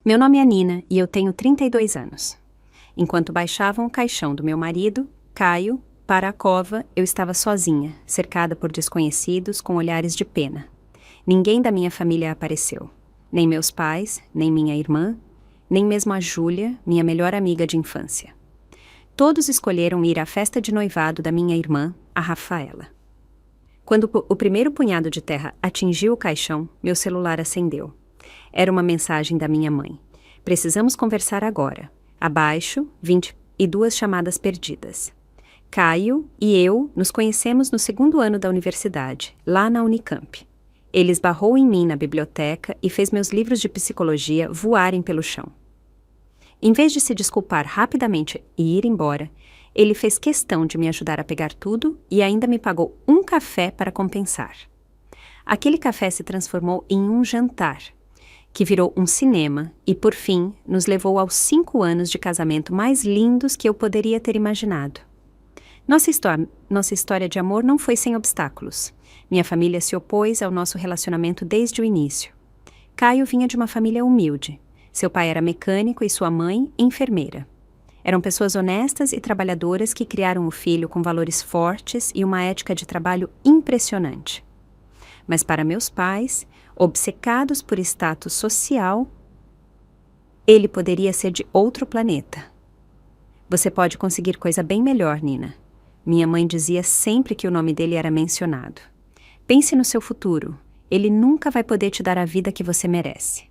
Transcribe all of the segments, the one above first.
Meu nome é Nina e eu tenho 32 anos. Enquanto baixavam o caixão do meu marido, Caio, para a cova, eu estava sozinha, cercada por desconhecidos com olhares de pena. Ninguém da minha família apareceu. Nem meus pais, nem minha irmã, nem mesmo a Júlia, minha melhor amiga de infância. Todos escolheram ir à festa de noivado da minha irmã, a Rafaela. Quando o primeiro punhado de terra atingiu o caixão, meu celular acendeu. Era uma mensagem da minha mãe. Precisamos conversar agora. Abaixo, 22 chamadas perdidas. Caio e eu nos conhecemos no segundo ano da universidade, lá na Unicamp. Ele esbarrou em mim na biblioteca e fez meus livros de psicologia voarem pelo chão. Em vez de se desculpar rapidamente e ir embora, ele fez questão de me ajudar a pegar tudo e ainda me pagou um café para compensar. Aquele café se transformou em um jantar, que virou um cinema e, por fim, nos levou aos 5 anos de casamento mais lindos que eu poderia ter imaginado. Nossa história de amor não foi sem obstáculos. Minha família se opôs ao nosso relacionamento desde o início. Caio vinha de uma família humilde. Seu pai era mecânico e sua mãe, enfermeira. Eram pessoas honestas e trabalhadoras que criaram o filho com valores fortes e uma ética de trabalho impressionante. Mas para meus pais, obcecados por status social, ele poderia ser de outro planeta. Você pode conseguir coisa bem melhor, Nina. Minha mãe dizia sempre que o nome dele era mencionado. Pense no seu futuro. Ele nunca vai poder te dar a vida que você merece.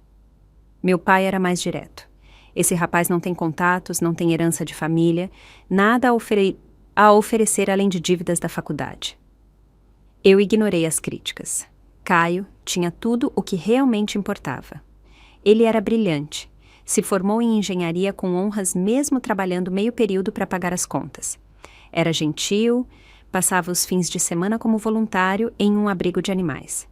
Meu pai era mais direto. Esse rapaz não tem contatos, não tem herança de família, nada a oferecer além de dívidas da faculdade. Eu ignorei as críticas. Caio tinha tudo o que realmente importava. Ele era brilhante. Se formou em engenharia com honras mesmo trabalhando meio período para pagar as contas. Era gentil, passava os fins de semana como voluntário em um abrigo de animais.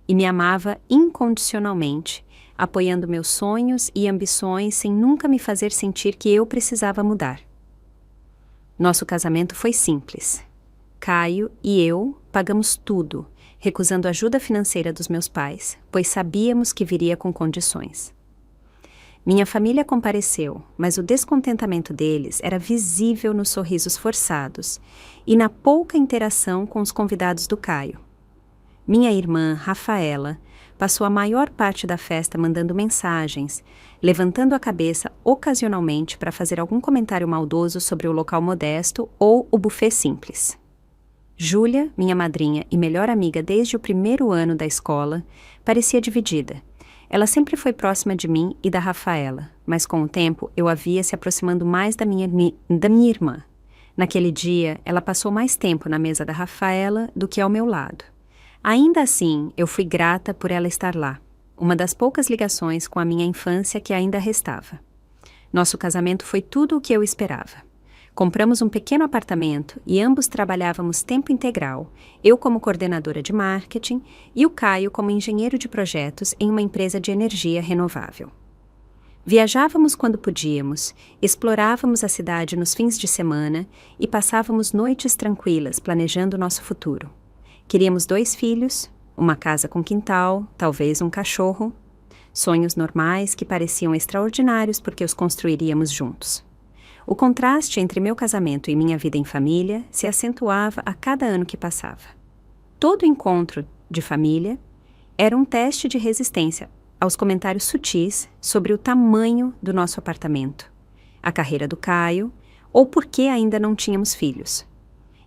E me amava incondicionalmente, apoiando meus sonhos e ambições sem nunca me fazer sentir que eu precisava mudar. Nosso casamento foi simples. Caio e eu pagamos tudo, recusando ajuda financeira dos meus pais, pois sabíamos que viria com condições. Minha família compareceu, mas o descontentamento deles era visível nos sorrisos forçados e na pouca interação com os convidados do Caio. Minha irmã, Rafaela, passou a maior parte da festa mandando mensagens, levantando a cabeça ocasionalmente para fazer algum comentário maldoso sobre o local modesto ou o buffet simples. Júlia, minha madrinha e melhor amiga desde o primeiro ano da escola, parecia dividida. Ela sempre foi próxima de mim e da Rafaela, mas com o tempo eu a via se aproximando mais da minha irmã. Naquele dia, ela passou mais tempo na mesa da Rafaela do que ao meu lado. Ainda assim, eu fui grata por ela estar lá, uma das poucas ligações com a minha infância que ainda restava. Nosso casamento foi tudo o que eu esperava. Compramos um pequeno apartamento e ambos trabalhávamos tempo integral, eu como coordenadora de marketing e o Caio como engenheiro de projetos em uma empresa de energia renovável. Viajávamos quando podíamos, explorávamos a cidade nos fins de semana e passávamos noites tranquilas planejando nosso futuro. Queríamos 2 filhos, uma casa com quintal, talvez um cachorro. Sonhos normais que pareciam extraordinários porque os construiríamos juntos. O contraste entre meu casamento e minha vida em família se acentuava a cada ano que passava. Todo encontro de família era um teste de resistência aos comentários sutis sobre o tamanho do nosso apartamento, a carreira do Caio ou por que ainda não tínhamos filhos.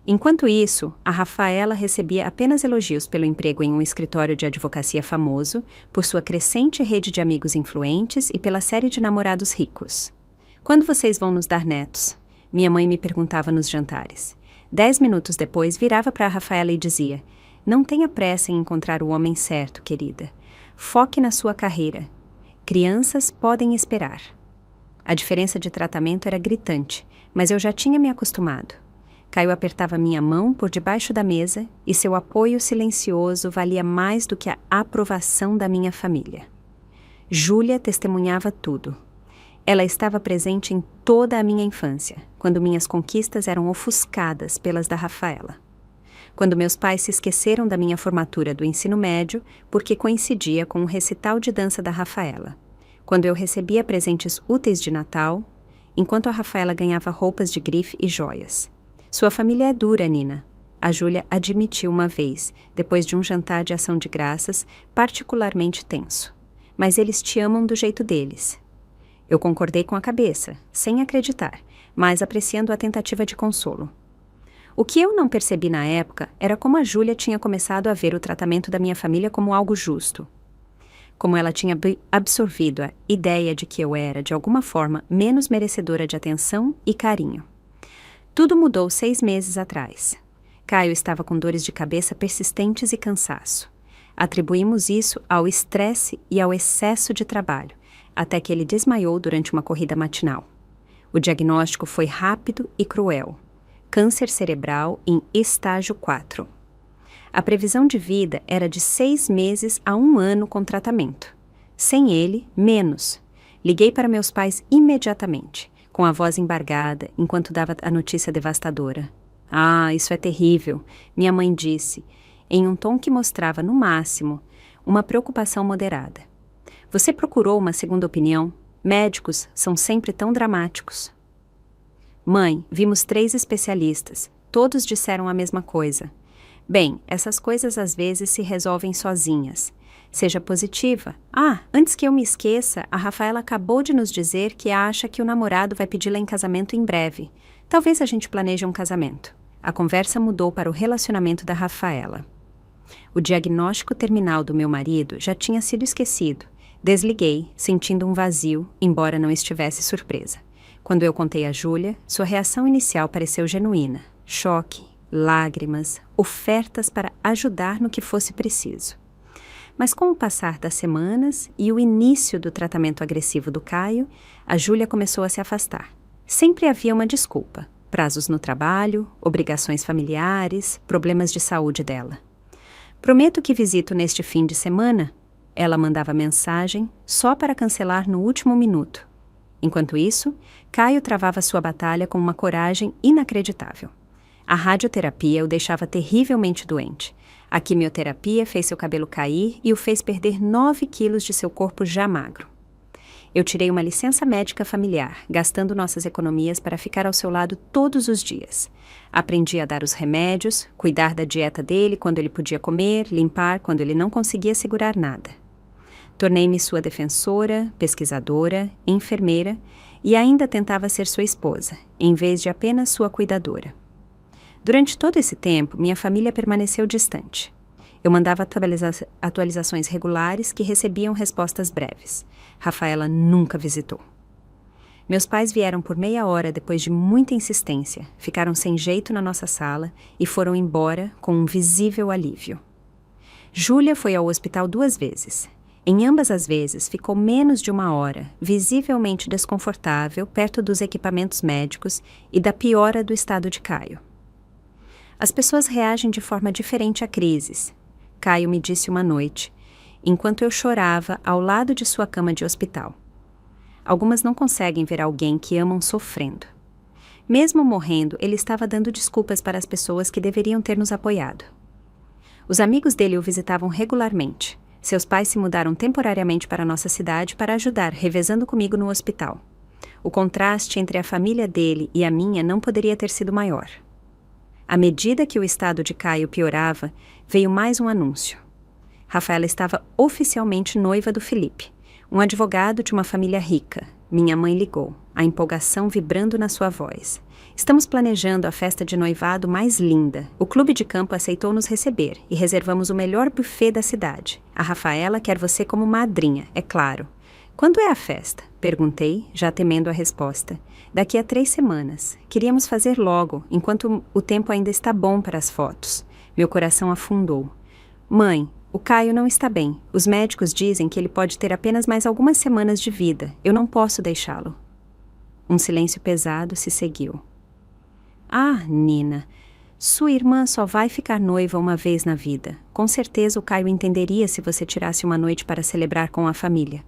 Enquanto isso, a Rafaela recebia apenas elogios pelo emprego em um escritório de advocacia famoso, por sua crescente rede de amigos influentes e pela série de namorados ricos. Quando vocês vão nos dar netos? Minha mãe me perguntava nos jantares. 10 minutos depois, virava para a Rafaela e dizia: não tenha pressa em encontrar o homem certo, querida. Foque na sua carreira. Crianças podem esperar. A diferença de tratamento era gritante, mas eu já tinha me acostumado. Caio apertava minha mão por debaixo da mesa e seu apoio silencioso valia mais do que a aprovação da minha família. Júlia testemunhava tudo. Ela estava presente em toda a minha infância, quando minhas conquistas eram ofuscadas pelas da Rafaela. Quando meus pais se esqueceram da minha formatura do ensino médio porque coincidia com um recital de dança da Rafaela. quando eu recebia presentes úteis de Natal, enquanto a Rafaela ganhava roupas de grife e joias. Sua família é dura, Nina. A Júlia admitiu uma vez, depois de um jantar de ação de graças, particularmente tenso. Mas eles te amam do jeito deles. Eu concordei com a cabeça, sem acreditar, mas apreciando a tentativa de consolo. O que eu não percebi na época era como a Júlia tinha começado a ver o tratamento da minha família como algo justo. Como ela tinha absorvido a ideia de que eu era, de alguma forma, menos merecedora de atenção e carinho. Tudo mudou 6 meses atrás. Caio estava com dores de cabeça persistentes e cansaço. Atribuímos isso ao estresse e ao excesso de trabalho, até que ele desmaiou durante uma corrida matinal. O diagnóstico foi rápido e cruel. Câncer cerebral em estágio 4. A previsão de vida era de 6 meses a 1 ano com tratamento. Sem ele, menos. Liguei para meus pais imediatamente, com a voz embargada, enquanto dava a notícia devastadora. Ah, isso é terrível, minha mãe disse, em um tom que mostrava, no máximo, uma preocupação moderada. Você procurou uma segunda opinião? Médicos são sempre tão dramáticos. Mãe, vimos 3 especialistas. Todos disseram a mesma coisa. Bem, essas coisas às vezes se resolvem sozinhas. Seja positiva. Ah, antes que eu me esqueça, a Rafaela acabou de nos dizer que acha que o namorado vai pedi-la em casamento em breve. Talvez a gente planeje um casamento. A conversa mudou para o relacionamento da Rafaela. O diagnóstico terminal do meu marido já tinha sido esquecido. Desliguei, sentindo um vazio, embora não estivesse surpresa. Quando eu contei a Júlia, sua reação inicial pareceu genuína. Choque, lágrimas, ofertas para ajudar no que fosse preciso. Mas com o passar das semanas e o início do tratamento agressivo do Caio, a Júlia começou a se afastar. Sempre havia uma desculpa: prazos no trabalho, obrigações familiares, problemas de saúde dela. Prometo que visito neste fim de semana. Ela mandava mensagem só para cancelar no último minuto. Enquanto isso, Caio travava sua batalha com uma coragem inacreditável. A radioterapia o deixava terrivelmente doente. A quimioterapia fez seu cabelo cair e o fez perder 9 quilos de seu corpo já magro. Eu tirei uma licença médica familiar, gastando nossas economias para ficar ao seu lado todos os dias. Aprendi a dar os remédios, cuidar da dieta dele quando ele podia comer, limpar quando ele não conseguia segurar nada. Tornei-me sua defensora, pesquisadora, enfermeira e ainda tentava ser sua esposa, em vez de apenas sua cuidadora. Durante todo esse tempo, minha família permaneceu distante. Eu mandava atualizações regulares que recebiam respostas breves. Rafaela nunca visitou. Meus pais vieram por meia hora depois de muita insistência, ficaram sem jeito na nossa sala e foram embora com um visível alívio. Júlia foi ao hospital 2 vezes. Em ambas as vezes, ficou menos de 1 hora, visivelmente desconfortável, perto dos equipamentos médicos e da piora do estado de Caio. As pessoas reagem de forma diferente a crises. Caio me disse uma noite, enquanto eu chorava ao lado de sua cama de hospital. Algumas não conseguem ver alguém que amam sofrendo. Mesmo morrendo, ele estava dando desculpas para as pessoas que deveriam ter nos apoiado. Os amigos dele o visitavam regularmente. Seus pais se mudaram temporariamente para nossa cidade para ajudar, revezando comigo no hospital. O contraste entre a família dele e a minha não poderia ter sido maior. À medida que o estado de Caio piorava, veio mais um anúncio. Rafaela estava oficialmente noiva do Felipe, um advogado de uma família rica. Minha mãe ligou, a empolgação vibrando na sua voz. Estamos planejando a festa de noivado mais linda. O clube de campo aceitou nos receber e reservamos o melhor buffet da cidade. A Rafaela quer você como madrinha, é claro. Quando é a festa? Perguntei, já temendo a resposta. Daqui a 3 semanas. Queríamos fazer logo, enquanto o tempo ainda está bom para as fotos. Meu coração afundou. Mãe, o Caio não está bem. Os médicos dizem que ele pode ter apenas mais algumas semanas de vida. Eu não posso deixá-lo. Um silêncio pesado se seguiu. Ah, Nina, sua irmã só vai ficar noiva uma vez na vida. Com certeza o Caio entenderia se você tirasse uma noite para celebrar com a família.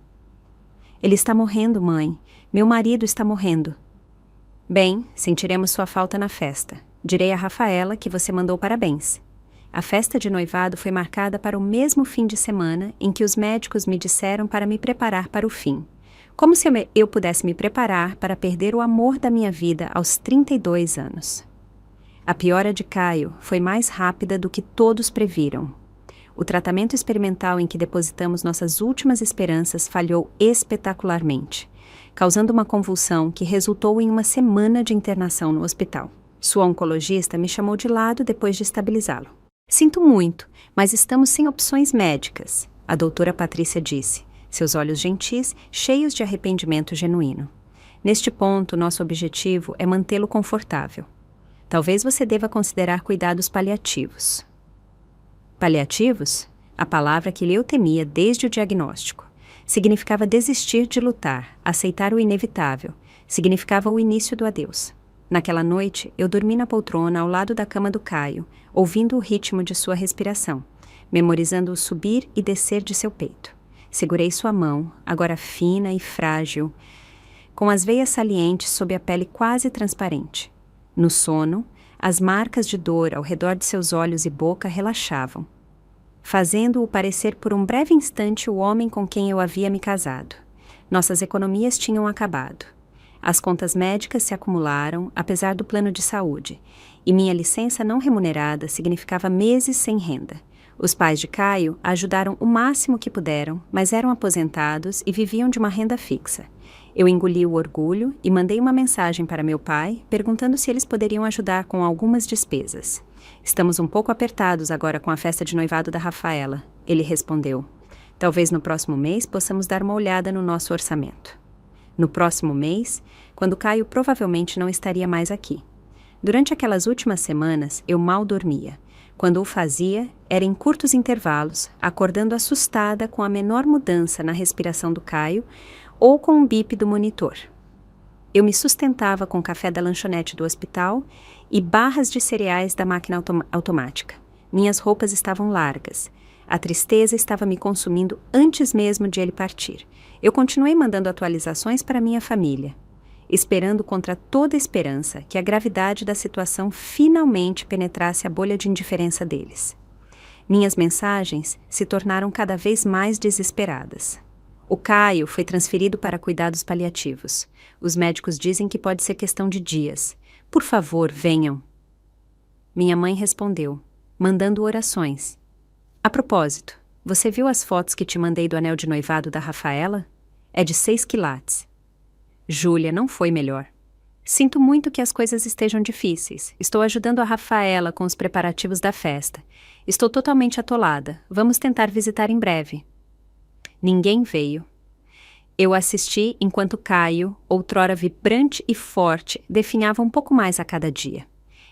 Ele está morrendo, mãe. Meu marido está morrendo. Bem, sentiremos sua falta na festa. Direi a Rafaela que você mandou parabéns. A festa de noivado foi marcada para o mesmo fim de semana em que os médicos me disseram para me preparar para o fim. Como se eu pudesse me preparar para perder o amor da minha vida aos 32 anos. A piora de Caio foi mais rápida do que todos previram. O tratamento experimental em que depositamos nossas últimas esperanças falhou espetacularmente, causando uma convulsão que resultou em uma semana de internação no hospital. Sua oncologista me chamou de lado depois de estabilizá-lo. Sinto muito, mas estamos sem opções médicas, a doutora Patrícia disse, seus olhos gentis, cheios de arrependimento genuíno. Neste ponto, nosso objetivo é mantê-lo confortável. Talvez você deva considerar cuidados paliativos. Paliativos? A palavra que eu temia desde o diagnóstico. Significava desistir de lutar, aceitar o inevitável. Significava o início do adeus. Naquela noite, eu dormi na poltrona ao lado da cama do Caio, ouvindo o ritmo de sua respiração, memorizando o subir e descer de seu peito. Segurei sua mão, agora fina e frágil, com as veias salientes sob a pele quase transparente. No sono, as marcas de dor ao redor de seus olhos e boca relaxavam, fazendo-o parecer por um breve instante o homem com quem eu havia me casado. Nossas economias tinham acabado. As contas médicas se acumularam, apesar do plano de saúde, e minha licença não remunerada significava meses sem renda. Os pais de Caio ajudaram o máximo que puderam, mas eram aposentados e viviam de uma renda fixa. Eu engoli o orgulho e mandei uma mensagem para meu pai, perguntando se eles poderiam ajudar com algumas despesas. Estamos um pouco apertados agora com a festa de noivado da Rafaela, ele respondeu. Talvez no próximo mês possamos dar uma olhada no nosso orçamento. No próximo mês, quando Caio provavelmente não estaria mais aqui. Durante aquelas últimas semanas, eu mal dormia. Quando o fazia, era em curtos intervalos, acordando assustada com a menor mudança na respiração do Caio ou com um bip do monitor. Eu me sustentava com café da lanchonete do hospital e barras de cereais da máquina automática. Minhas roupas estavam largas. A tristeza estava me consumindo antes mesmo de ele partir. Eu continuei mandando atualizações para minha família, esperando contra toda esperança que a gravidade da situação finalmente penetrasse a bolha de indiferença deles. Minhas mensagens se tornaram cada vez mais desesperadas. O Caio foi transferido para cuidados paliativos. Os médicos dizem que pode ser questão de dias. Por favor, venham. Minha mãe respondeu, mandando orações. A propósito, você viu as fotos que te mandei do anel de noivado da Rafaela? É de 6 quilates. Júlia, não foi melhor. Sinto muito que as coisas estejam difíceis. Estou ajudando a Rafaela com os preparativos da festa. Estou totalmente atolada. Vamos tentar visitar em breve. Ninguém veio. Eu assisti enquanto Caio, outrora vibrante e forte, definhava um pouco mais a cada dia.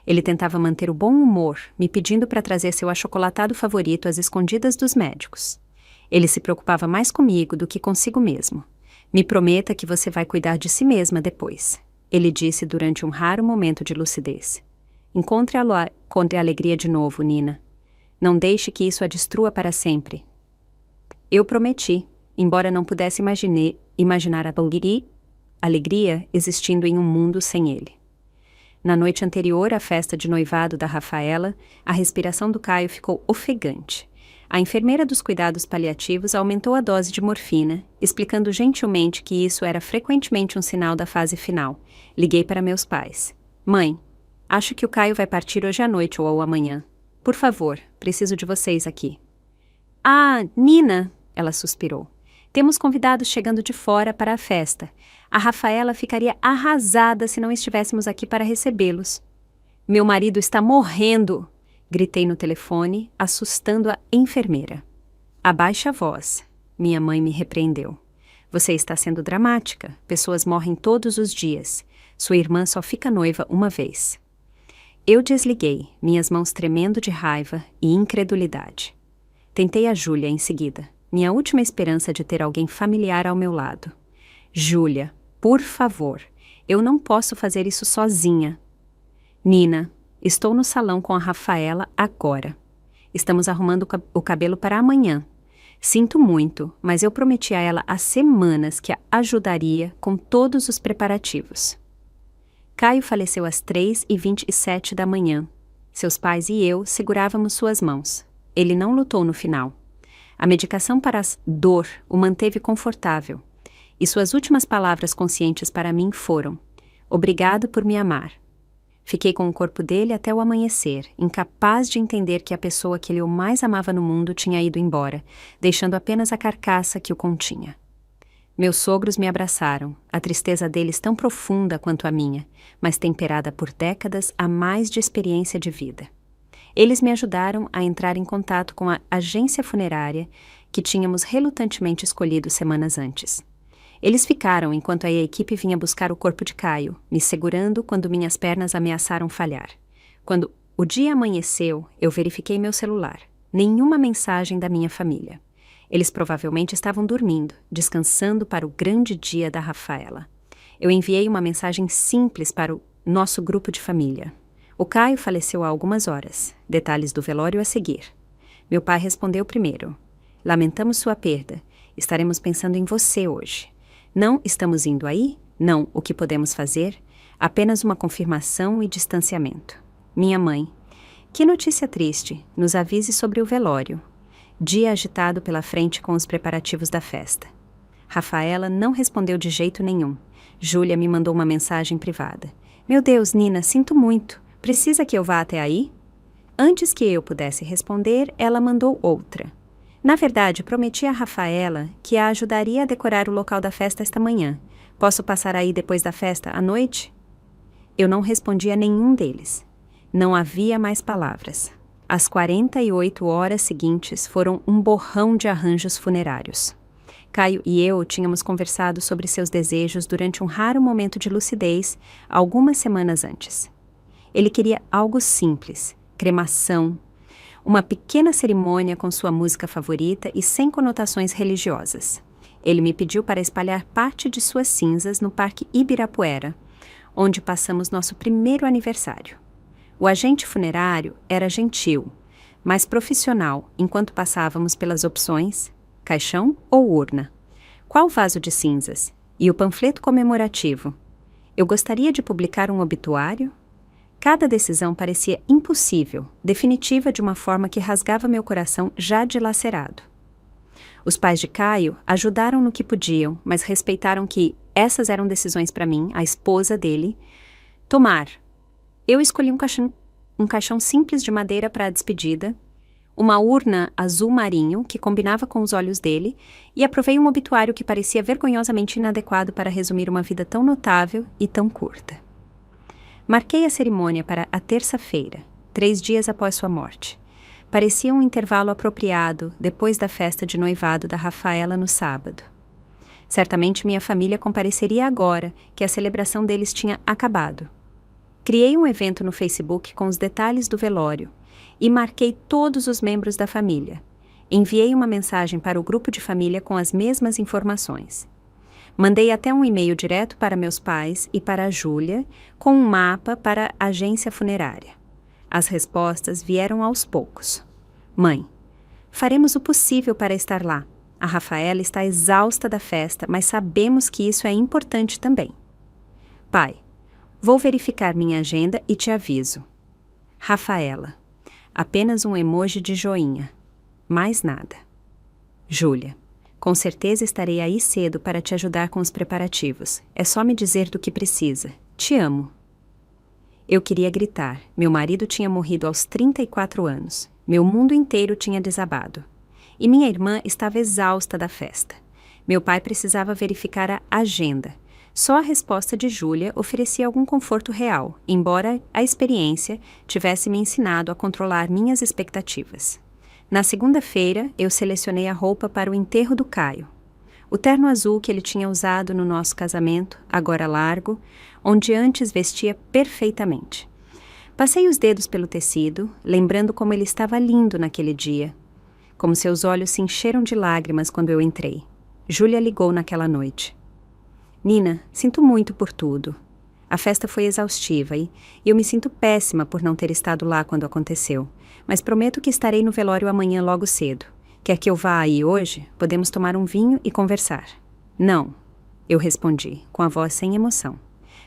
Ele tentava manter o bom humor, me pedindo para trazer seu achocolatado favorito às escondidas dos médicos. Ele se preocupava mais comigo do que consigo mesmo. Me prometa que você vai cuidar de si mesma depois, ele disse durante um raro momento de lucidez. Encontre a alegria de novo, Nina. Não deixe que isso a destrua para sempre. Eu prometi, embora não pudesse imaginar a alegria existindo em um mundo sem ele. Na noite anterior à festa de noivado da Rafaela, a respiração do Caio ficou ofegante. A enfermeira dos cuidados paliativos aumentou a dose de morfina, explicando gentilmente que isso era frequentemente um sinal da fase final. Liguei para meus pais. Mãe, acho que o Caio vai partir hoje à noite ou amanhã. Por favor, preciso de vocês aqui. Ah, Nina, ela suspirou. Temos convidados chegando de fora para a festa. A Rafaela ficaria arrasada se não estivéssemos aqui para recebê-los. Meu marido está morrendo! Gritei no telefone, assustando a enfermeira. Abaixe a voz. Minha mãe me repreendeu. Você está sendo dramática. Pessoas morrem todos os dias. Sua irmã só fica noiva uma vez. Eu desliguei, minhas mãos tremendo de raiva e incredulidade. Tentei a Júlia em seguida, minha última esperança de ter alguém familiar ao meu lado. Júlia, por favor, eu não posso fazer isso sozinha. Nina, estou no salão com a Rafaela agora. Estamos arrumando o cabelo para amanhã. Sinto muito, mas eu prometi a ela há semanas que a ajudaria com todos os preparativos. Caio faleceu às 3h27 da manhã. Seus pais e eu segurávamos suas mãos. Ele não lutou no final. A medicação para a dor o manteve confortável. E suas últimas palavras conscientes para mim foram: "Obrigado por me amar." Fiquei com o corpo dele até o amanhecer, incapaz de entender que a pessoa que ele o mais amava no mundo tinha ido embora, deixando apenas a carcaça que o continha. Meus sogros me abraçaram, a tristeza deles tão profunda quanto a minha, mas temperada por décadas a mais de experiência de vida. Eles me ajudaram a entrar em contato com a agência funerária que tínhamos relutantemente escolhido semanas antes. Eles ficaram enquanto a equipe vinha buscar o corpo de Caio, me segurando quando minhas pernas ameaçaram falhar. Quando o dia amanheceu, eu verifiquei meu celular. Nenhuma mensagem da minha família. Eles provavelmente estavam dormindo, descansando para o grande dia da Rafaela. Eu enviei uma mensagem simples para o nosso grupo de família. O Caio faleceu há algumas horas. Detalhes do velório a seguir. Meu pai respondeu primeiro: "Lamentamos sua perda. Estaremos pensando em você hoje. Não estamos indo aí? Não, o que podemos fazer? Apenas uma confirmação e distanciamento." Minha mãe: "Que notícia triste. Nos avise sobre o velório." Dia agitado pela frente com os preparativos da festa. Rafaela não respondeu de jeito nenhum. Júlia me mandou uma mensagem privada: "Meu Deus, Nina, sinto muito. Precisa que eu vá até aí?" Antes que eu pudesse responder, ela mandou outra: "Na verdade, prometi a Rafaela que a ajudaria a decorar o local da festa esta manhã. Posso passar aí depois da festa, à noite?" Eu não respondi a nenhum deles. Não havia mais palavras. As 48 horas seguintes foram um borrão de arranjos funerários. Caio e eu tínhamos conversado sobre seus desejos durante um raro momento de lucidez algumas semanas antes. Ele queria algo simples: cremação, uma pequena cerimônia com sua música favorita e sem conotações religiosas. Ele me pediu para espalhar parte de suas cinzas no Parque Ibirapuera, onde passamos nosso primeiro aniversário. O agente funerário era gentil, mas profissional enquanto passávamos pelas opções: caixão ou urna? Qual vaso de cinzas? E o panfleto comemorativo? Eu gostaria de publicar um obituário? Cada decisão parecia impossível, definitiva de uma forma que rasgava meu coração já dilacerado. Os pais de Caio ajudaram no que podiam, mas respeitaram que essas eram decisões para mim, a esposa dele, tomar. Eu escolhi um caixão simples de madeira para a despedida, uma urna azul marinho que combinava com os olhos dele e aprovei um obituário que parecia vergonhosamente inadequado para resumir uma vida tão notável e tão curta. Marquei a cerimônia para a terça-feira, 3 dias após sua morte. Parecia um intervalo apropriado depois da festa de noivado da Rafaela no sábado. Certamente minha família compareceria agora que a celebração deles tinha acabado. Criei um evento no Facebook com os detalhes do velório e marquei todos os membros da família. Enviei uma mensagem para o grupo de família com as mesmas informações. Mandei até um e-mail direto para meus pais e para a Júlia, com um mapa para a agência funerária. As respostas vieram aos poucos. Mãe: faremos o possível para estar lá. A Rafaela está exausta da festa, mas sabemos que isso é importante também. Pai: vou verificar minha agenda e te aviso. Rafaela: apenas um emoji de joinha. Mais nada. Júlia: com certeza estarei aí cedo para te ajudar com os preparativos. É só me dizer do que precisa. Te amo. Eu queria gritar. Meu marido tinha morrido aos 34 anos. Meu mundo inteiro tinha desabado. E minha irmã estava exausta da festa. Meu pai precisava verificar a agenda. Só a resposta de Júlia oferecia algum conforto real, embora a experiência tivesse me ensinado a controlar minhas expectativas. Na segunda-feira, eu selecionei a roupa para o enterro do Caio. O terno azul que ele tinha usado no nosso casamento, agora largo, onde antes vestia perfeitamente. Passei os dedos pelo tecido, lembrando como ele estava lindo naquele dia. Como seus olhos se encheram de lágrimas quando eu entrei. Júlia ligou naquela noite. Nina, sinto muito por tudo. A festa foi exaustiva e eu me sinto péssima por não ter estado lá quando aconteceu, mas prometo que estarei no velório amanhã logo cedo. Quer que eu vá aí hoje? Podemos tomar um vinho e conversar. Não, eu respondi, com a voz sem emoção.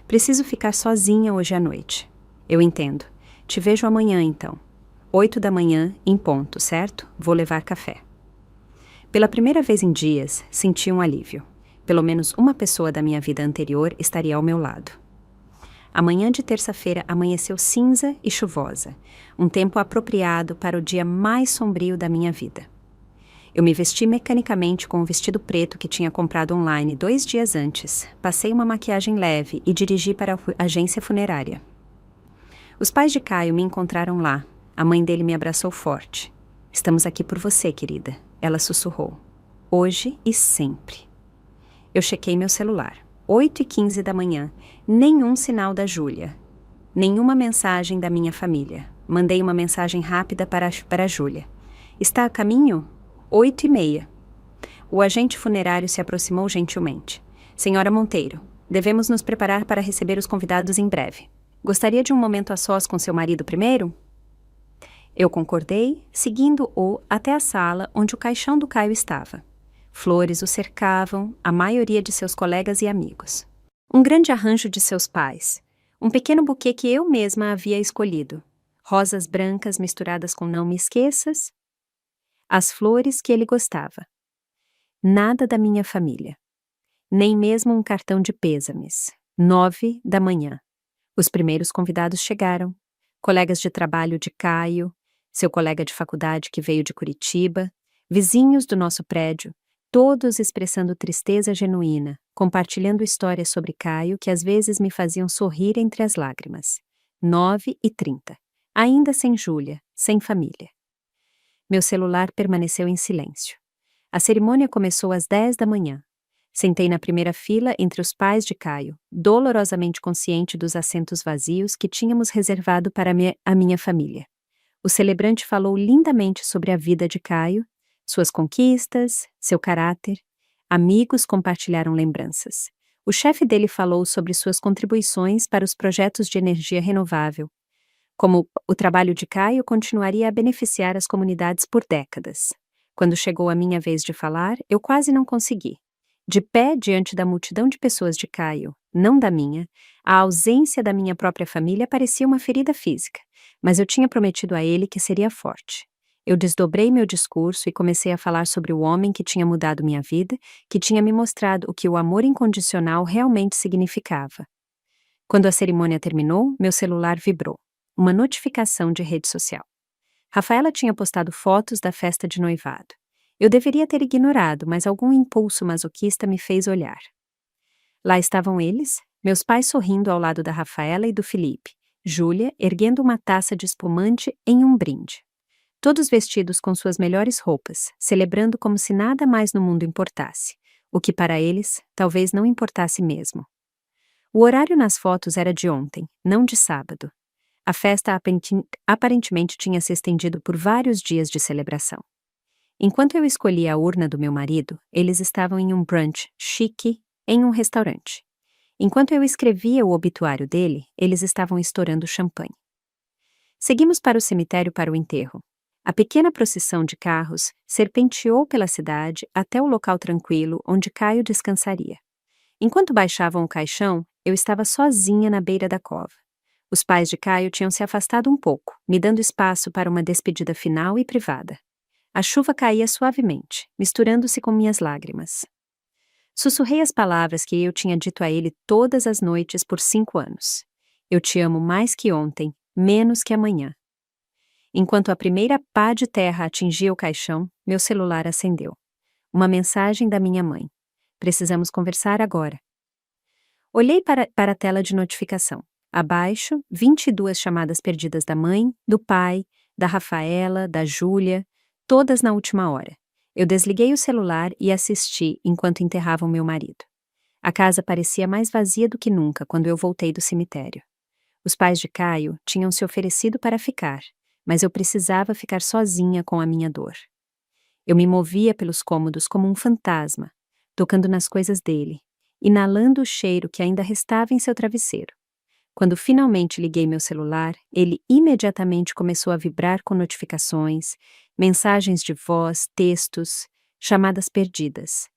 Preciso ficar sozinha hoje à noite. Eu entendo. Te vejo amanhã, então. 8 da manhã, em ponto, certo? Vou levar café. Pela primeira vez em dias, senti um alívio. Pelo menos uma pessoa da minha vida anterior estaria ao meu lado. A manhã de terça-feira amanheceu cinza e chuvosa, um tempo apropriado para o dia mais sombrio da minha vida. Eu me vesti mecanicamente com um vestido preto que tinha comprado online 2 dias antes, passei uma maquiagem leve e dirigi para a agência funerária. Os pais de Caio me encontraram lá. A mãe dele me abraçou forte. "Estamos aqui por você, querida", ela sussurrou. "Hoje e sempre." Eu chequei meu celular. 8h15 da manhã. Nenhum sinal da Júlia. Nenhuma mensagem da minha família. Mandei uma mensagem rápida para a Júlia. "Está a caminho?" 8h30. O agente funerário se aproximou gentilmente. "Senhora Monteiro, devemos nos preparar para receber os convidados em breve. Gostaria de um momento a sós com seu marido primeiro?" Eu concordei, seguindo-o até a sala onde o caixão do Caio estava. Flores o cercavam, a maioria de seus colegas e amigos. Um grande arranjo de seus pais. Um pequeno buquê que eu mesma havia escolhido. Rosas brancas misturadas com não me esqueças. As flores que ele gostava. Nada da minha família. Nem mesmo um cartão de pêsames. 9 da manhã. Os primeiros convidados chegaram. Colegas de trabalho de Caio, seu colega de faculdade que veio de Curitiba, vizinhos do nosso prédio, todos expressando tristeza genuína, compartilhando histórias sobre Caio que às vezes me faziam sorrir entre as lágrimas. 9h30. Ainda sem Júlia, sem família. Meu celular permaneceu em silêncio. A cerimônia começou às 10 da manhã. Sentei na primeira fila entre os pais de Caio, dolorosamente consciente dos assentos vazios que tínhamos reservado para a minha família. O celebrante falou lindamente sobre a vida de Caio, suas conquistas, seu caráter. Amigos compartilharam lembranças. O chefe dele falou sobre suas contribuições para os projetos de energia renovável, como o trabalho de Caio continuaria a beneficiar as comunidades por décadas. Quando chegou a minha vez de falar, eu quase não consegui. De pé diante da multidão de pessoas de Caio, não da minha, a ausência da minha própria família parecia uma ferida física, mas eu tinha prometido a ele que seria forte. Eu desdobrei meu discurso e comecei a falar sobre o homem que tinha mudado minha vida, que tinha me mostrado o que o amor incondicional realmente significava. Quando a cerimônia terminou, meu celular vibrou. Uma notificação de rede social. Rafaela tinha postado fotos da festa de noivado. Eu deveria ter ignorado, mas algum impulso masoquista me fez olhar. Lá estavam eles, meus pais sorrindo ao lado da Rafaela e do Felipe, Júlia erguendo uma taça de espumante em um brinde. Todos vestidos com suas melhores roupas, celebrando como se nada mais no mundo importasse, o que para eles talvez não importasse mesmo. O horário nas fotos era de ontem, não de sábado. A festa aparentemente tinha se estendido por vários dias de celebração. Enquanto eu escolhia a urna do meu marido, eles estavam em um brunch chique em um restaurante. Enquanto eu escrevia o obituário dele, eles estavam estourando champanhe. Seguimos para o cemitério para o enterro. A pequena procissão de carros serpenteou pela cidade até o local tranquilo onde Caio descansaria. Enquanto baixavam o caixão, eu estava sozinha na beira da cova. Os pais de Caio tinham se afastado um pouco, me dando espaço para uma despedida final e privada. A chuva caía suavemente, misturando-se com minhas lágrimas. Sussurrei as palavras que eu tinha dito a ele todas as noites por 5 anos. Eu te amo mais que ontem, menos que amanhã. Enquanto a primeira pá de terra atingia o caixão, meu celular acendeu. Uma mensagem da minha mãe. Precisamos conversar agora. Olhei para a tela de notificação. Abaixo, 22 chamadas perdidas da mãe, do pai, da Rafaela, da Júlia, todas na última hora. Eu desliguei o celular e assisti enquanto enterravam meu marido. A casa parecia mais vazia do que nunca quando eu voltei do cemitério. Os pais de Caio tinham se oferecido para ficar, mas eu precisava ficar sozinha com a minha dor. Eu me movia pelos cômodos como um fantasma, tocando nas coisas dele, inalando o cheiro que ainda restava em seu travesseiro. Quando finalmente liguei meu celular, ele imediatamente começou a vibrar com notificações, mensagens de voz, textos, chamadas perdidas.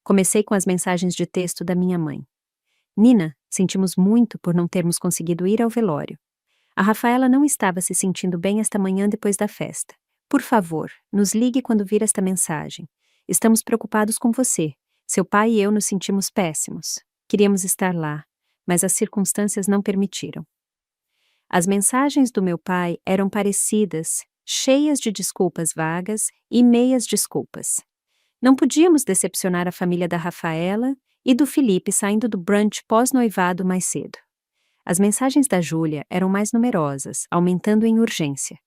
Comecei com as mensagens de texto da minha mãe. Nina, sentimos muito por não termos conseguido ir ao velório. A Rafaela não estava se sentindo bem esta manhã depois da festa. Por favor, nos ligue quando vir esta mensagem. Estamos preocupados com você. Seu pai e eu nos sentimos péssimos. Queríamos estar lá, mas as circunstâncias não permitiram. As mensagens do meu pai eram parecidas, cheias de desculpas vagas e meias desculpas. Não podíamos decepcionar a família da Rafaela e do Felipe saindo do brunch pós-noivado mais cedo. As mensagens da Júlia eram mais numerosas, aumentando em urgência.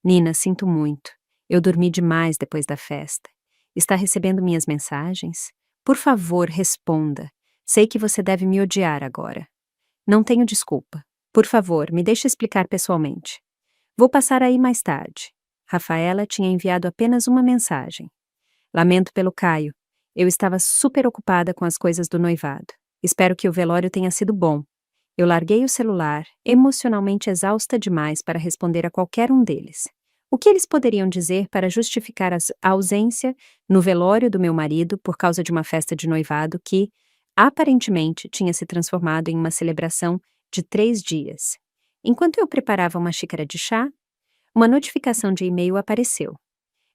Nina, sinto muito. Eu dormi demais depois da festa. Está recebendo minhas mensagens? Por favor, responda. Sei que você deve me odiar agora. Não tenho desculpa. Por favor, me deixe explicar pessoalmente. Vou passar aí mais tarde. Rafaela tinha enviado apenas uma mensagem. Lamento pelo Caio. Eu estava super ocupada com as coisas do noivado. Espero que o velório tenha sido bom. Eu larguei o celular, emocionalmente exausta demais para responder a qualquer um deles. O que eles poderiam dizer para justificar a ausência no velório do meu marido por causa de uma festa de noivado que, aparentemente, tinha se transformado em uma celebração de 3 dias? Enquanto eu preparava uma xícara de chá, uma notificação de e-mail apareceu.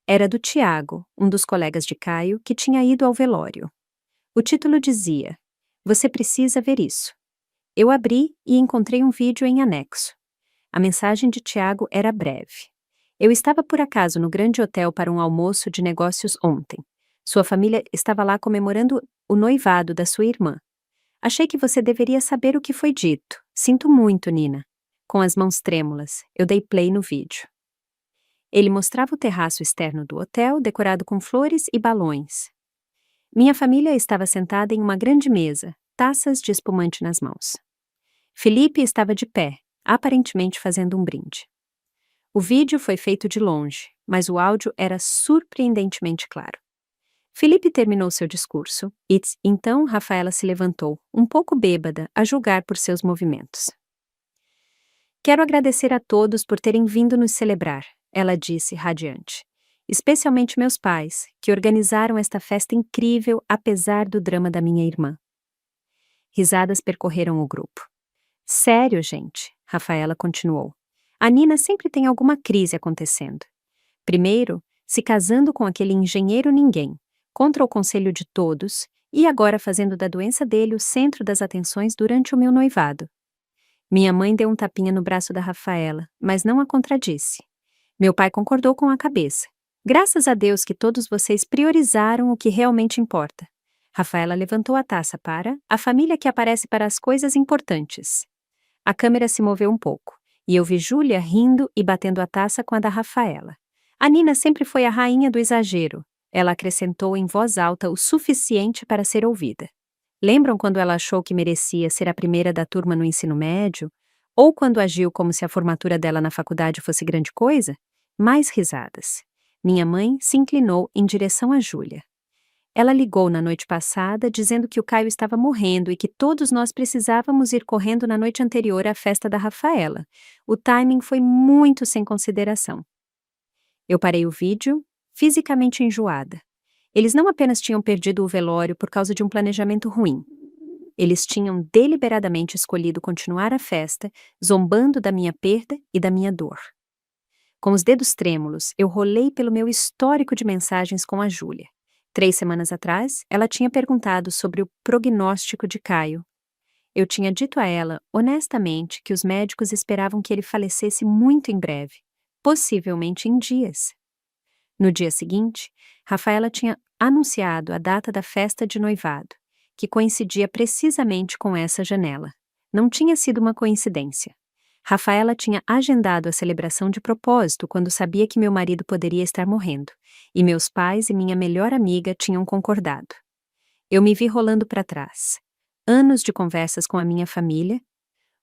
Era do Tiago, um dos colegas de Caio, que tinha ido ao velório. O título dizia: "Você precisa ver isso." Eu abri e encontrei um vídeo em anexo. A mensagem de Tiago era breve. Eu estava por acaso no grande hotel para um almoço de negócios ontem. Sua família estava lá comemorando o noivado da sua irmã. Achei que você deveria saber o que foi dito. Sinto muito, Nina. Com as mãos trêmulas, eu dei play no vídeo. Ele mostrava o terraço externo do hotel, decorado com flores e balões. Minha família estava sentada em uma grande mesa, taças de espumante nas mãos. Felipe estava de pé, aparentemente fazendo um brinde. O vídeo foi feito de longe, mas o áudio era surpreendentemente claro. Felipe terminou seu discurso e, então, Rafaela se levantou, um pouco bêbada, a julgar por seus movimentos. "Quero agradecer a todos por terem vindo nos celebrar", ela disse, radiante. "Especialmente meus pais, que organizaram esta festa incrível apesar do drama da minha irmã." Risadas percorreram o grupo. "Sério, gente", Rafaela continuou. "A Nina sempre tem alguma crise acontecendo. Primeiro, se casando com aquele engenheiro ninguém, contra o conselho de todos, e agora fazendo da doença dele o centro das atenções durante o meu noivado." Minha mãe deu um tapinha no braço da Rafaela, mas não a contradisse. Meu pai concordou com a cabeça. "Graças a Deus que todos vocês priorizaram o que realmente importa." Rafaela levantou a taça para a família que aparece para as coisas importantes. A câmera se moveu um pouco, e eu vi Júlia rindo e batendo a taça com a da Rafaela. "A Nina sempre foi a rainha do exagero." Ela acrescentou em voz alta o suficiente para ser ouvida. "Lembram quando ela achou que merecia ser a primeira da turma no ensino médio? Ou quando agiu como se a formatura dela na faculdade fosse grande coisa?" Mais risadas. Minha mãe se inclinou em direção a Júlia. "Ela ligou na noite passada dizendo que o Caio estava morrendo e que todos nós precisávamos ir correndo na noite anterior à festa da Rafaela. O timing foi muito sem consideração." Eu parei o vídeo, fisicamente enjoada. Eles não apenas tinham perdido o velório por causa de um planejamento ruim. Eles tinham deliberadamente escolhido continuar a festa, zombando da minha perda e da minha dor. Com os dedos trêmulos, eu rolei pelo meu histórico de mensagens com a Júlia. 3 semanas atrás, ela tinha perguntado sobre o prognóstico de Caio. Eu tinha dito a ela, honestamente, que os médicos esperavam que ele falecesse muito em breve, possivelmente em dias. No dia seguinte, Rafaela tinha anunciado a data da festa de noivado, que coincidia precisamente com essa janela. Não tinha sido uma coincidência. Rafaela tinha agendado a celebração de propósito quando sabia que meu marido poderia estar morrendo, e meus pais e minha melhor amiga tinham concordado. Eu me vi rolando para trás. Anos de conversas com a minha família,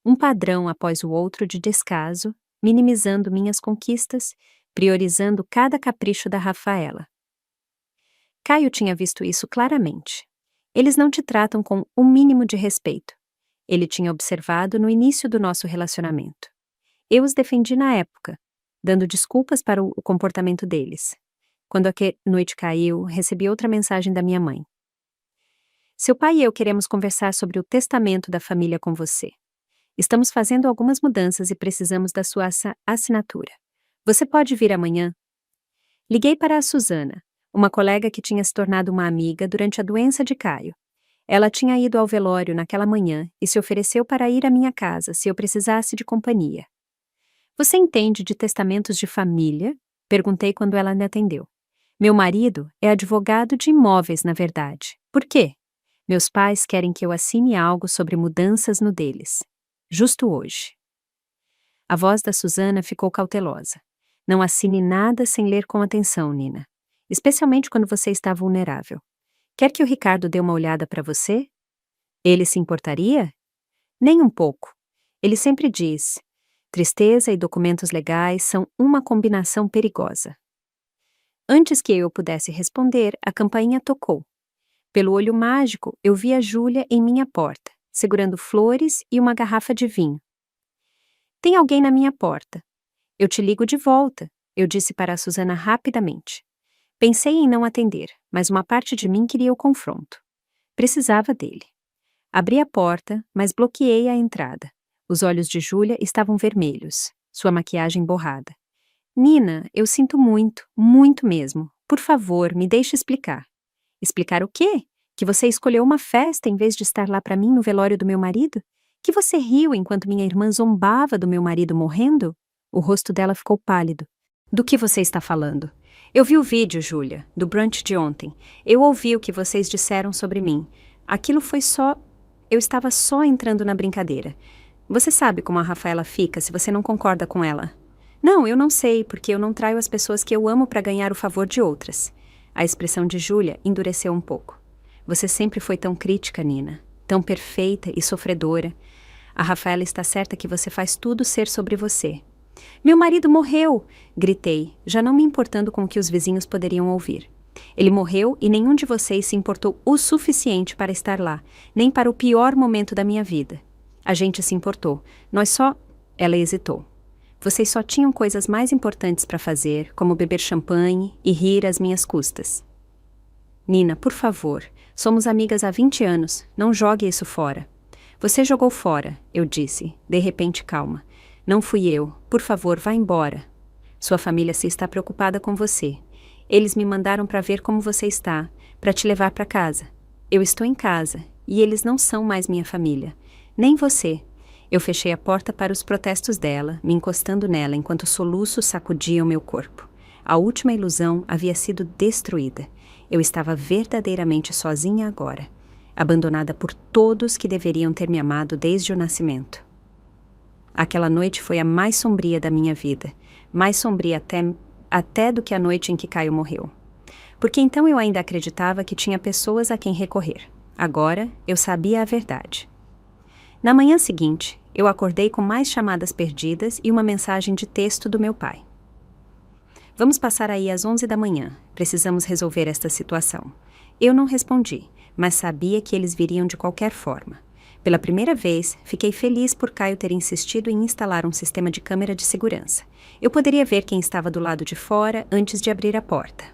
um padrão após o outro de descaso, minimizando minhas conquistas, priorizando cada capricho da Rafaela. Caio tinha visto isso claramente. Eles não te tratam com o mínimo de respeito. Ele tinha observado no início do nosso relacionamento. Eu os defendi na época, dando desculpas para o comportamento deles. Quando a noite caiu, recebi outra mensagem da minha mãe. "Seu pai e eu queremos conversar sobre o testamento da família com você. Estamos fazendo algumas mudanças e precisamos da sua assinatura. Você pode vir amanhã?" Liguei para a Suzana, Uma colega que tinha se tornado uma amiga durante a doença de Caio. Ela tinha ido ao velório naquela manhã e se ofereceu para ir à minha casa se eu precisasse de companhia. Você entende de testamentos de família? Perguntei quando ela me atendeu. Meu marido é advogado de imóveis, na verdade. Por quê? Meus pais querem que eu assine algo sobre mudanças no deles. Justo hoje. A voz da Susana ficou cautelosa. Não assine nada sem ler com atenção, Nina. Especialmente quando você está vulnerável. Quer que o Ricardo dê uma olhada para você? Ele se importaria? Nem um pouco. Ele sempre diz: tristeza e documentos legais são uma combinação perigosa. Antes que eu pudesse responder, a campainha tocou. Pelo olho mágico, eu vi a Júlia em minha porta, segurando flores e uma garrafa de vinho. Tem alguém na minha porta. Eu te ligo de volta, eu disse para a Susana rapidamente. Pensei em não atender, mas uma parte de mim queria o confronto. Precisava dele. Abri a porta, mas bloqueei a entrada. Os olhos de Júlia estavam vermelhos, sua maquiagem borrada. Nina, eu sinto muito, muito mesmo. Por favor, me deixe explicar. Explicar o quê? Que você escolheu uma festa em vez de estar lá para mim no velório do meu marido? Que você riu enquanto minha irmã zombava do meu marido morrendo? O rosto dela ficou pálido. Do que você está falando? Eu vi o vídeo, Júlia, do brunch de ontem. Eu ouvi o que vocês disseram sobre mim. Aquilo foi só... Eu estava só entrando na brincadeira. Você sabe como a Rafaela fica se você não concorda com ela. Não, eu não sei, porque eu não traio as pessoas que eu amo para ganhar o favor de outras. A expressão de Júlia endureceu um pouco. Você sempre foi tão crítica, Nina. Tão perfeita e sofredora. A Rafaela está certa que você faz tudo ser sobre você. Meu marido morreu! Gritei, já não me importando com o que os vizinhos poderiam ouvir. Ele morreu e nenhum de vocês se importou o suficiente para estar lá, nem para o pior momento da minha vida. A gente se importou. Nós só... Ela hesitou. Vocês só tinham coisas mais importantes para fazer, como beber champanhe e rir às minhas custas. Nina, por favor, somos amigas há 20 anos, não jogue isso fora. Você jogou fora, eu disse, de repente calma. Não fui eu, por favor, vá embora. Sua família se está preocupada com você. Eles me mandaram para ver como você está, para te levar para casa. Eu estou em casa, e eles não são mais minha família. Nem você. Eu fechei a porta para os protestos dela, me encostando nela enquanto soluços sacudiam meu corpo. A última ilusão havia sido destruída. Eu estava verdadeiramente sozinha agora, abandonada por todos que deveriam ter me amado desde o nascimento. Aquela noite foi a mais sombria da minha vida, mais sombria até do que a noite em que Caio morreu. Porque então eu ainda acreditava que tinha pessoas a quem recorrer. Agora eu sabia a verdade. Na manhã seguinte, eu acordei com mais chamadas perdidas e uma mensagem de texto do meu pai. Vamos passar aí às 11 da manhã. Precisamos resolver esta situação. Eu não respondi, mas sabia que eles viriam de qualquer forma. Pela primeira vez, fiquei feliz por Caio ter insistido em instalar um sistema de câmera de segurança. Eu poderia ver quem estava do lado de fora antes de abrir a porta.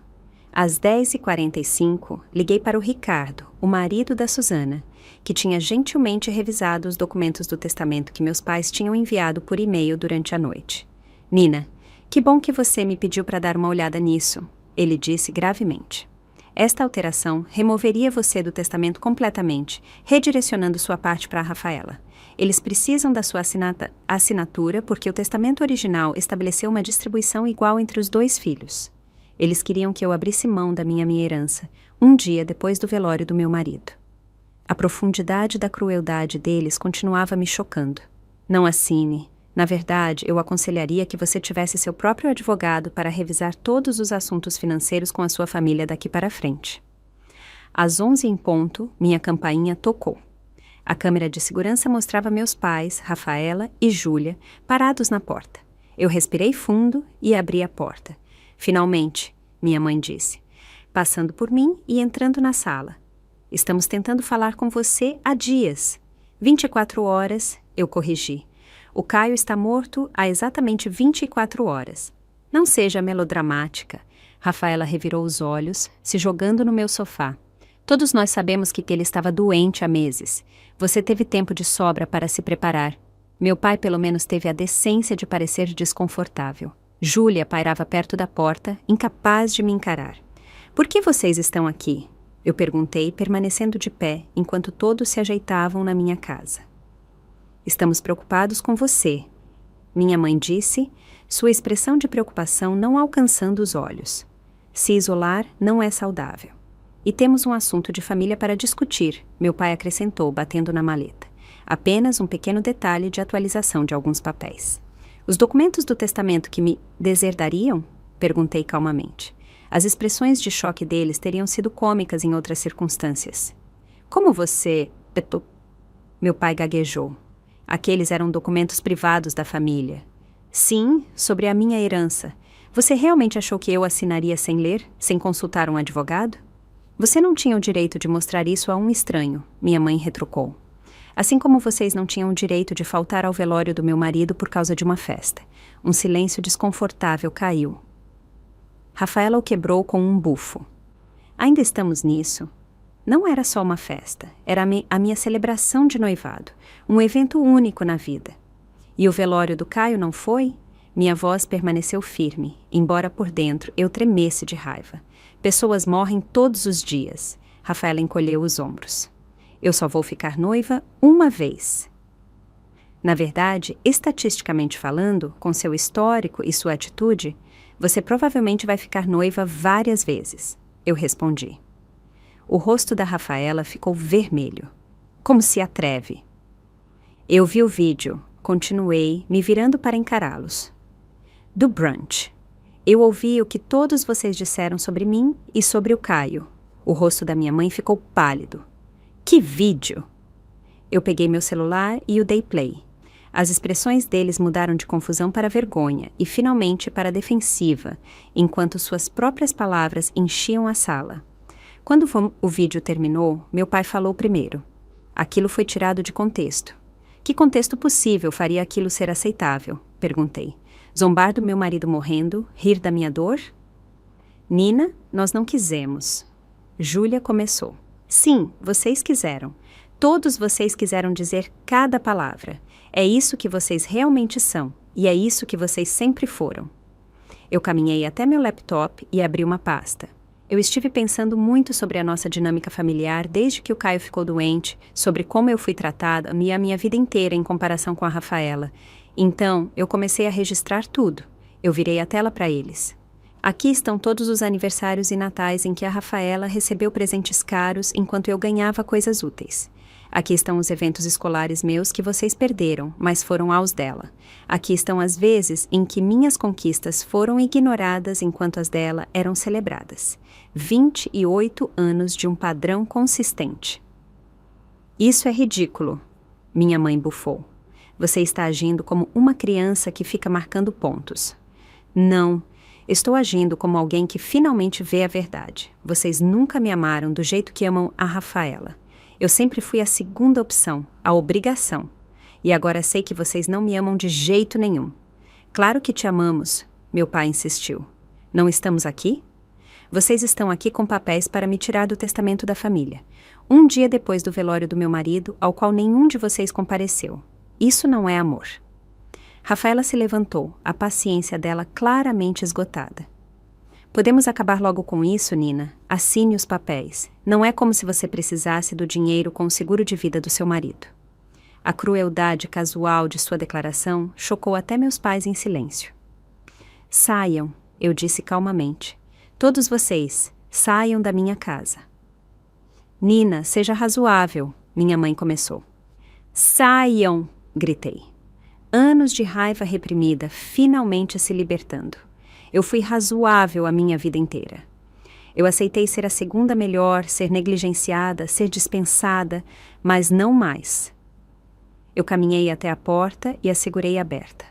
Às 10h45, liguei para o Ricardo, o marido da Susana, que tinha gentilmente revisado os documentos do testamento que meus pais tinham enviado por e-mail durante a noite. Nina, que bom que você me pediu para dar uma olhada nisso, ele disse gravemente. Esta alteração removeria você do testamento completamente, redirecionando sua parte para a Rafaela. Eles precisam da sua assinatura porque o testamento original estabeleceu uma distribuição igual entre os 2 filhos. Eles queriam que eu abrisse mão da minha herança, um dia depois do velório do meu marido. A profundidade da crueldade deles continuava me chocando. Não assine. Na verdade, eu aconselharia que você tivesse seu próprio advogado para revisar todos os assuntos financeiros com a sua família daqui para frente. Às 11 em ponto, minha campainha tocou. A câmera de segurança mostrava meus pais, Rafaela e Júlia, parados na porta. Eu respirei fundo e abri a porta. Finalmente, minha mãe disse, passando por mim e entrando na sala. Estamos tentando falar com você há dias. 24 horas, eu corrigi. O Caio está morto há exatamente 24 horas. Não seja melodramática. Rafaela revirou os olhos, se jogando no meu sofá. Todos nós sabemos que ele estava doente há meses. Você teve tempo de sobra para se preparar. Meu pai pelo menos teve a decência de parecer desconfortável. Júlia pairava perto da porta, incapaz de me encarar. Por que vocês estão aqui? Eu perguntei, permanecendo de pé, enquanto todos se ajeitavam na minha casa. Estamos preocupados com você, minha mãe disse, sua expressão de preocupação não alcançando os olhos. Se isolar não é saudável. E temos um assunto de família para discutir, meu pai acrescentou, batendo na maleta. Apenas um pequeno detalhe de atualização de alguns papéis. Os documentos do testamento que me deserdariam? Perguntei calmamente. As expressões de choque deles teriam sido cômicas em outras circunstâncias. Como você... Meu pai gaguejou. Aqueles eram documentos privados da família. Sim, sobre a minha herança. Você realmente achou que eu assinaria sem ler, sem consultar um advogado? Você não tinha o direito de mostrar isso a um estranho, minha mãe retrucou. Assim como vocês não tinham o direito de faltar ao velório do meu marido por causa de uma festa. Um silêncio desconfortável caiu. Rafaela o quebrou com um bufo. Ainda estamos nisso? Não era só uma festa, era a minha celebração de noivado, um evento único na vida. E o velório do Caio não foi? Minha voz permaneceu firme, embora por dentro eu tremesse de raiva. Pessoas morrem todos os dias. Rafaela encolheu os ombros. Eu só vou ficar noiva uma vez. Na verdade, estatisticamente falando, com seu histórico e sua atitude, você provavelmente vai ficar noiva várias vezes, eu respondi. O rosto da Rafaela ficou vermelho. Como se atreve? Eu vi o vídeo, continuei, me virando para encará-los. Do brunch. Eu ouvi o que todos vocês disseram sobre mim e sobre o Caio. O rosto da minha mãe ficou pálido. Que vídeo! Eu peguei meu celular e o dei play. As expressões deles mudaram de confusão para vergonha e finalmente para defensiva, enquanto suas próprias palavras enchiam a sala. Quando o vídeo terminou, meu pai falou primeiro. Aquilo foi tirado de contexto. Que contexto possível faria aquilo ser aceitável? Perguntei. Zombar do meu marido morrendo, rir da minha dor? Nina, nós não quisemos. Júlia começou. Sim, vocês quiseram. Todos vocês quiseram dizer cada palavra. É isso que vocês realmente são, e é isso que vocês sempre foram. Eu caminhei até meu laptop e abri uma pasta. Eu estive pensando muito sobre a nossa dinâmica familiar desde que o Caio ficou doente, sobre como eu fui tratada a minha vida inteira em comparação com a Rafaela. Então, eu comecei a registrar tudo. Eu virei a tela para eles. Aqui estão todos os aniversários e natais em que a Rafaela recebeu presentes caros enquanto eu ganhava coisas úteis. Aqui estão os eventos escolares meus que vocês perderam, mas foram aos dela. Aqui estão as vezes em que minhas conquistas foram ignoradas enquanto as dela eram celebradas. 28 anos de um padrão consistente. Isso é ridículo, minha mãe bufou. Você está agindo como uma criança que fica marcando pontos. Não, estou agindo como alguém que finalmente vê a verdade. Vocês nunca me amaram do jeito que amam a Rafaela. Eu sempre fui a segunda opção, a obrigação. E agora sei que vocês não me amam de jeito nenhum. Claro que te amamos, meu pai insistiu. Não estamos aqui? Vocês estão aqui com papéis para me tirar do testamento da família. Um dia depois do velório do meu marido, ao qual nenhum de vocês compareceu. Isso não é amor. Rafaela se levantou, a paciência dela claramente esgotada. Podemos acabar logo com isso, Nina. Assine os papéis. Não é como se você precisasse do dinheiro com o seguro de vida do seu marido. A crueldade casual de sua declaração chocou até meus pais em silêncio. Saiam, eu disse calmamente. Todos vocês, saiam da minha casa. Nina, seja razoável, minha mãe começou. Saiam, gritei. Anos de raiva reprimida finalmente se libertando. Eu fui razoável a minha vida inteira. Eu aceitei ser a segunda melhor, ser negligenciada, ser dispensada, mas não mais. Eu caminhei até a porta e a segurei aberta.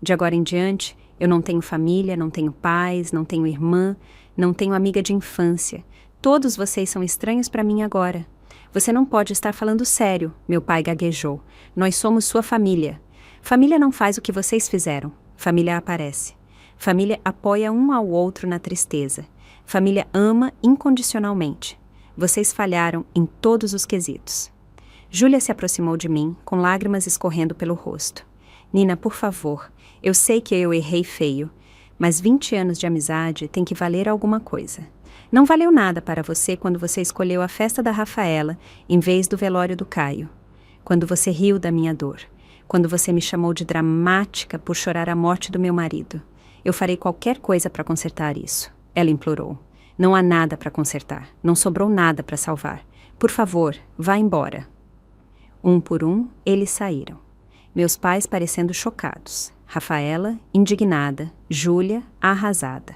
De agora em diante, eu não tenho família, não tenho pais, não tenho irmã, não tenho amiga de infância. Todos vocês são estranhos para mim agora. Você não pode estar falando sério, meu pai gaguejou. Nós somos sua família. Família não faz o que vocês fizeram. Família aparece. Família apoia um ao outro na tristeza. Família ama incondicionalmente. Vocês falharam em todos os quesitos. Júlia se aproximou de mim, com lágrimas escorrendo pelo rosto. Nina, por favor, eu sei que eu errei feio, mas 20 anos de amizade tem que valer alguma coisa. Não valeu nada para você quando você escolheu a festa da Rafaela em vez do velório do Caio. Quando você riu da minha dor. Quando você me chamou de dramática por chorar a morte do meu marido. Eu farei qualquer coisa para consertar isso. Ela implorou. Não há nada para consertar. Não sobrou nada para salvar. Por favor, vá embora. Um por um, eles saíram. Meus pais parecendo chocados. Rafaela, indignada. Júlia, arrasada.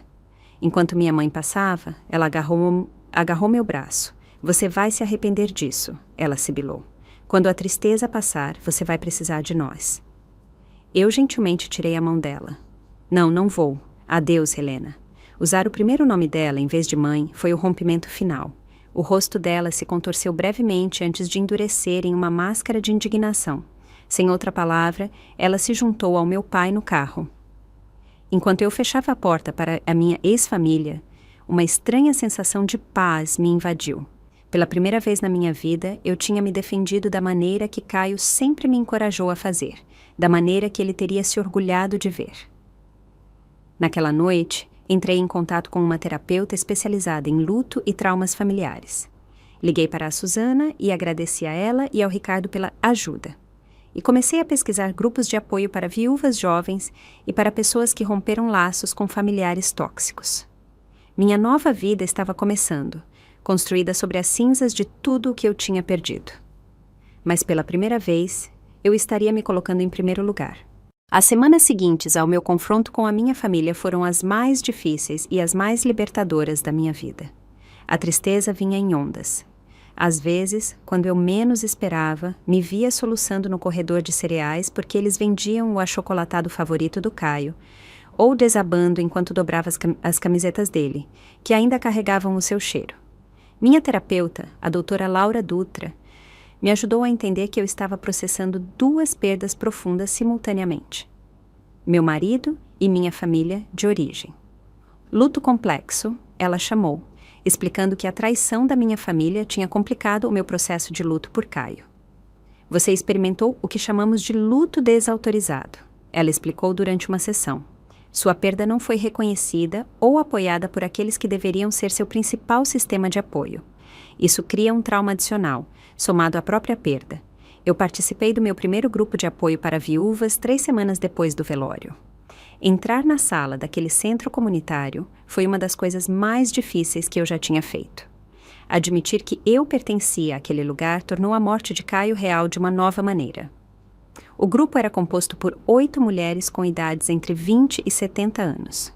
Enquanto minha mãe passava, ela agarrou meu braço. Você vai se arrepender disso, ela sibilou. Quando a tristeza passar, você vai precisar de nós. Eu gentilmente tirei a mão dela. Não vou. Adeus, Helena. Usar o primeiro nome dela em vez de mãe foi o rompimento final. O rosto dela se contorceu brevemente antes de endurecer em uma máscara de indignação. Sem outra palavra, ela se juntou ao meu pai no carro. Enquanto eu fechava a porta para a minha ex-família, uma estranha sensação de paz me invadiu. Pela primeira vez na minha vida, eu tinha me defendido da maneira que Caio sempre me encorajou a fazer, da maneira que ele teria se orgulhado de ver. Naquela noite, entrei em contato com uma terapeuta especializada em luto e traumas familiares. Liguei para a Suzana e agradeci a ela e ao Ricardo pela ajuda. E comecei a pesquisar grupos de apoio para viúvas jovens e para pessoas que romperam laços com familiares tóxicos. Minha nova vida estava começando, construída sobre as cinzas de tudo o que eu tinha perdido. Mas pela primeira vez, eu estaria me colocando em primeiro lugar. As semanas seguintes ao meu confronto com a minha família foram as mais difíceis e as mais libertadoras da minha vida. A tristeza vinha em ondas. Às vezes, quando eu menos esperava, me via soluçando no corredor de cereais porque eles vendiam o achocolatado favorito do Caio, ou desabando enquanto dobrava as camisetas dele, que ainda carregavam o seu cheiro. Minha terapeuta, a doutora Laura Dutra, me ajudou a entender que eu estava processando duas perdas profundas simultaneamente. Meu marido e minha família de origem. Luto complexo, ela chamou, explicando que a traição da minha família tinha complicado o meu processo de luto por Caio. Você experimentou o que chamamos de luto desautorizado, ela explicou durante uma sessão. Sua perda não foi reconhecida ou apoiada por aqueles que deveriam ser seu principal sistema de apoio. Isso cria um trauma adicional, somado à própria perda. Eu participei do meu primeiro grupo de apoio para viúvas 3 semanas depois do velório. Entrar na sala daquele centro comunitário foi uma das coisas mais difíceis que eu já tinha feito. Admitir que eu pertencia àquele lugar tornou a morte de Caio real de uma nova maneira. O grupo era composto por 8 mulheres com idades entre 20 e 70 anos.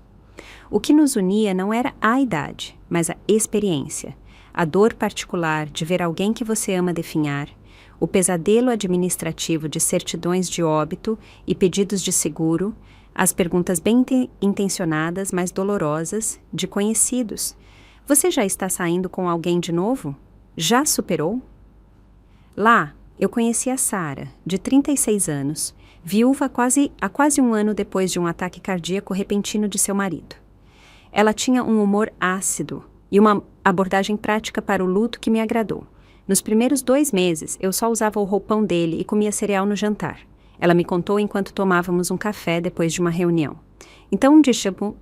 O que nos unia não era a idade, mas a experiência, a dor particular de ver alguém que você ama definhar, o pesadelo administrativo de certidões de óbito e pedidos de seguro, as perguntas bem intencionadas, mas dolorosas, de conhecidos. Você já está saindo com alguém de novo? Já superou? Lá, eu conheci a Sara, de 36 anos, viúva há quase um ano depois de um ataque cardíaco repentino de seu marido. Ela tinha um humor ácido e uma abordagem prática para o luto que me agradou. Nos primeiros 2 meses, eu só usava o roupão dele e comia cereal no jantar. Ela me contou enquanto tomávamos um café depois de uma reunião. Então,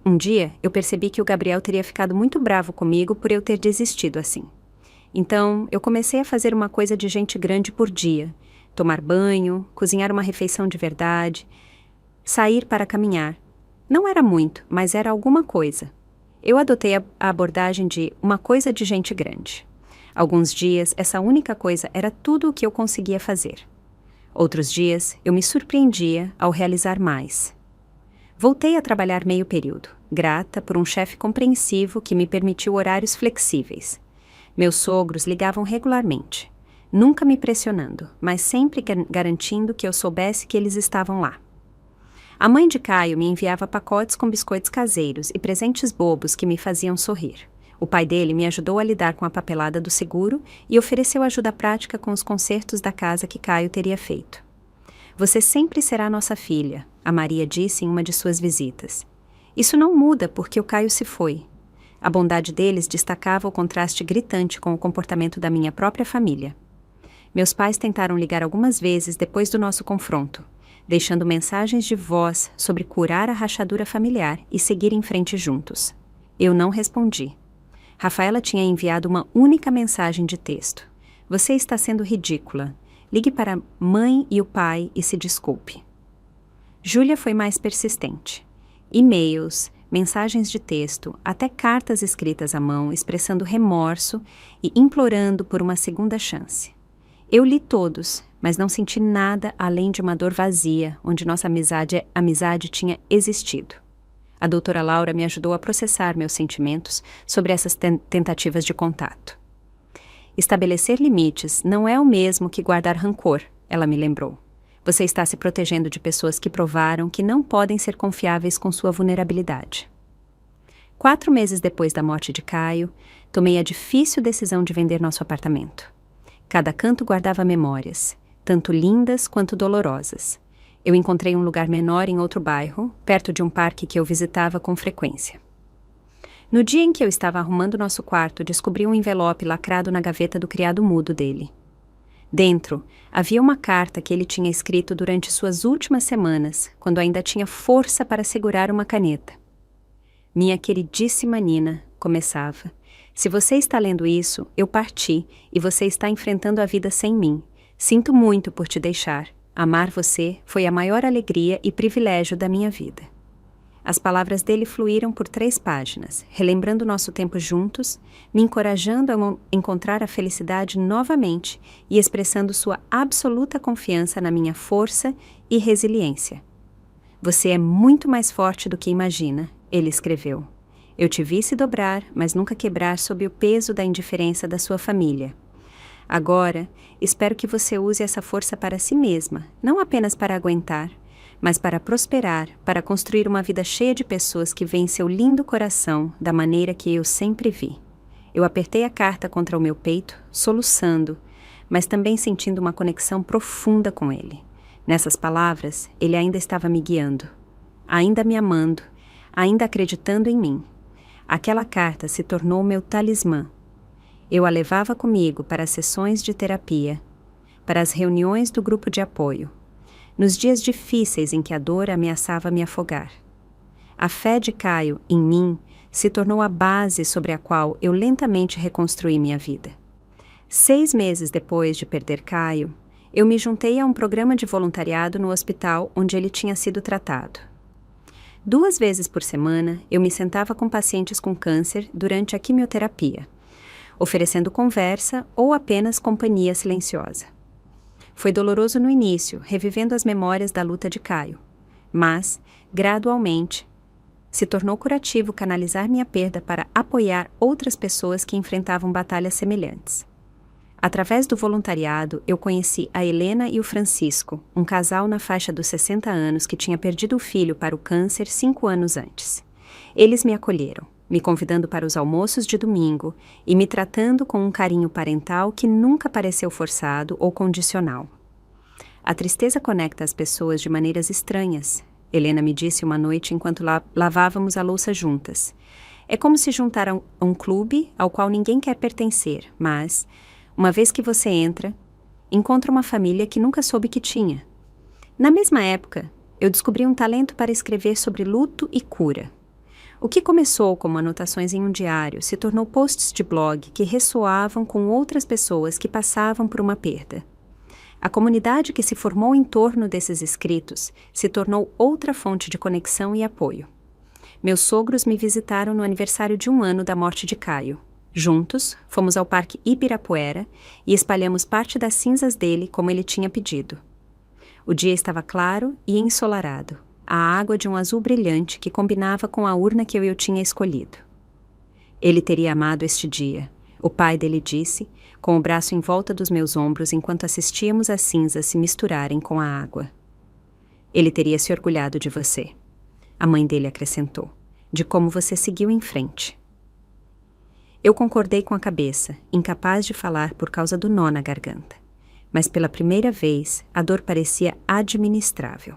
um dia, eu percebi que o Gabriel teria ficado muito bravo comigo por eu ter desistido assim. Então, eu comecei a fazer uma coisa de gente grande por dia. Tomar banho, cozinhar uma refeição de verdade, sair para caminhar. Não era muito, mas era alguma coisa. Eu adotei a abordagem de uma coisa de gente grande. Alguns dias, essa única coisa era tudo o que eu conseguia fazer. Outros dias, eu me surpreendia ao realizar mais. Voltei a trabalhar meio período, grata por um chefe compreensivo que me permitiu horários flexíveis. Meus sogros ligavam regularmente, nunca me pressionando, mas sempre garantindo que eu soubesse que eles estavam lá. A mãe de Caio me enviava pacotes com biscoitos caseiros e presentes bobos que me faziam sorrir. O pai dele me ajudou a lidar com a papelada do seguro e ofereceu ajuda prática com os consertos da casa que Caio teria feito. Você sempre será nossa filha, a Maria disse em uma de suas visitas. Isso não muda porque o Caio se foi. A bondade deles destacava o contraste gritante com o comportamento da minha própria família. Meus pais tentaram ligar algumas vezes depois do nosso confronto, deixando mensagens de voz sobre curar a rachadura familiar e seguir em frente juntos. Eu não respondi. Rafaela tinha enviado uma única mensagem de texto. Você está sendo ridícula. Ligue para a mãe e o pai e se desculpe. Júlia foi mais persistente. E-mails, mensagens de texto, até cartas escritas à mão expressando remorso e implorando por uma segunda chance. Eu li todos, mas não senti nada além de uma dor vazia, onde nossa amizade tinha existido. A doutora Laura me ajudou a processar meus sentimentos sobre essas tentativas de contato. Estabelecer limites não é o mesmo que guardar rancor, ela me lembrou. Você está se protegendo de pessoas que provaram que não podem ser confiáveis com sua vulnerabilidade. 4 meses depois da morte de Caio, tomei a difícil decisão de vender nosso apartamento. Cada canto guardava memórias, tanto lindas quanto dolorosas. Eu encontrei um lugar menor em outro bairro, perto de um parque que eu visitava com frequência. No dia em que eu estava arrumando nosso quarto, descobri um envelope lacrado na gaveta do criado mudo dele. Dentro, havia uma carta que ele tinha escrito durante suas últimas semanas, quando ainda tinha força para segurar uma caneta. Minha queridíssima Nina, começava. Se você está lendo isso, eu parti e você está enfrentando a vida sem mim. Sinto muito por te deixar. Amar você foi a maior alegria e privilégio da minha vida. As palavras dele fluíram por 3 páginas, relembrando nosso tempo juntos, me encorajando a encontrar a felicidade novamente e expressando sua absoluta confiança na minha força e resiliência. Você é muito mais forte do que imagina, ele escreveu. Eu te vi se dobrar, mas nunca quebrar sob o peso da indiferença da sua família. Agora, espero que você use essa força para si mesma, não apenas para aguentar, mas para prosperar, para construir uma vida cheia de pessoas que veem seu lindo coração da maneira que eu sempre vi. Eu apertei a carta contra o meu peito, soluçando, mas também sentindo uma conexão profunda com ele. Nessas palavras, ele ainda estava me guiando, ainda me amando, ainda acreditando em mim. Aquela carta se tornou meu talismã. Eu a levava comigo para as sessões de terapia, para as reuniões do grupo de apoio, nos dias difíceis em que a dor ameaçava me afogar. A fé de Caio em mim se tornou a base sobre a qual eu lentamente reconstruí minha vida. 6 meses depois de perder Caio, eu me juntei a um programa de voluntariado no hospital onde ele tinha sido tratado. 2 vezes por semana, eu me sentava com pacientes com câncer durante a quimioterapia, oferecendo conversa ou apenas companhia silenciosa. Foi doloroso no início, revivendo as memórias da luta de Caio, mas, gradualmente, se tornou curativo canalizar minha perda para apoiar outras pessoas que enfrentavam batalhas semelhantes. Através do voluntariado, eu conheci a Helena e o Francisco, um casal na faixa dos 60 anos que tinha perdido o filho para o câncer 5 anos antes. Eles me acolheram, me convidando para os almoços de domingo e me tratando com um carinho parental que nunca pareceu forçado ou condicional. A tristeza conecta as pessoas de maneiras estranhas, Helena me disse uma noite enquanto lavávamos a louça juntas. É como se juntar a um clube ao qual ninguém quer pertencer, mas, uma vez que você entra, encontra uma família que nunca soube que tinha. Na mesma época, eu descobri um talento para escrever sobre luto e cura. O que começou como anotações em um diário se tornou posts de blog que ressoavam com outras pessoas que passavam por uma perda. A comunidade que se formou em torno desses escritos se tornou outra fonte de conexão e apoio. Meus sogros me visitaram no aniversário de 1 ano da morte de Caio. Juntos, fomos ao Parque Ibirapuera e espalhamos parte das cinzas dele como ele tinha pedido. O dia estava claro e ensolarado, a água de um azul brilhante que combinava com a urna que eu tinha escolhido. Ele teria amado este dia, o pai dele disse, com o braço em volta dos meus ombros enquanto assistíamos as cinzas se misturarem com a água. Ele teria se orgulhado de você, a mãe dele acrescentou, de como você seguiu em frente. Eu concordei com a cabeça, incapaz de falar por causa do nó na garganta. Mas pela primeira vez, a dor parecia administrável.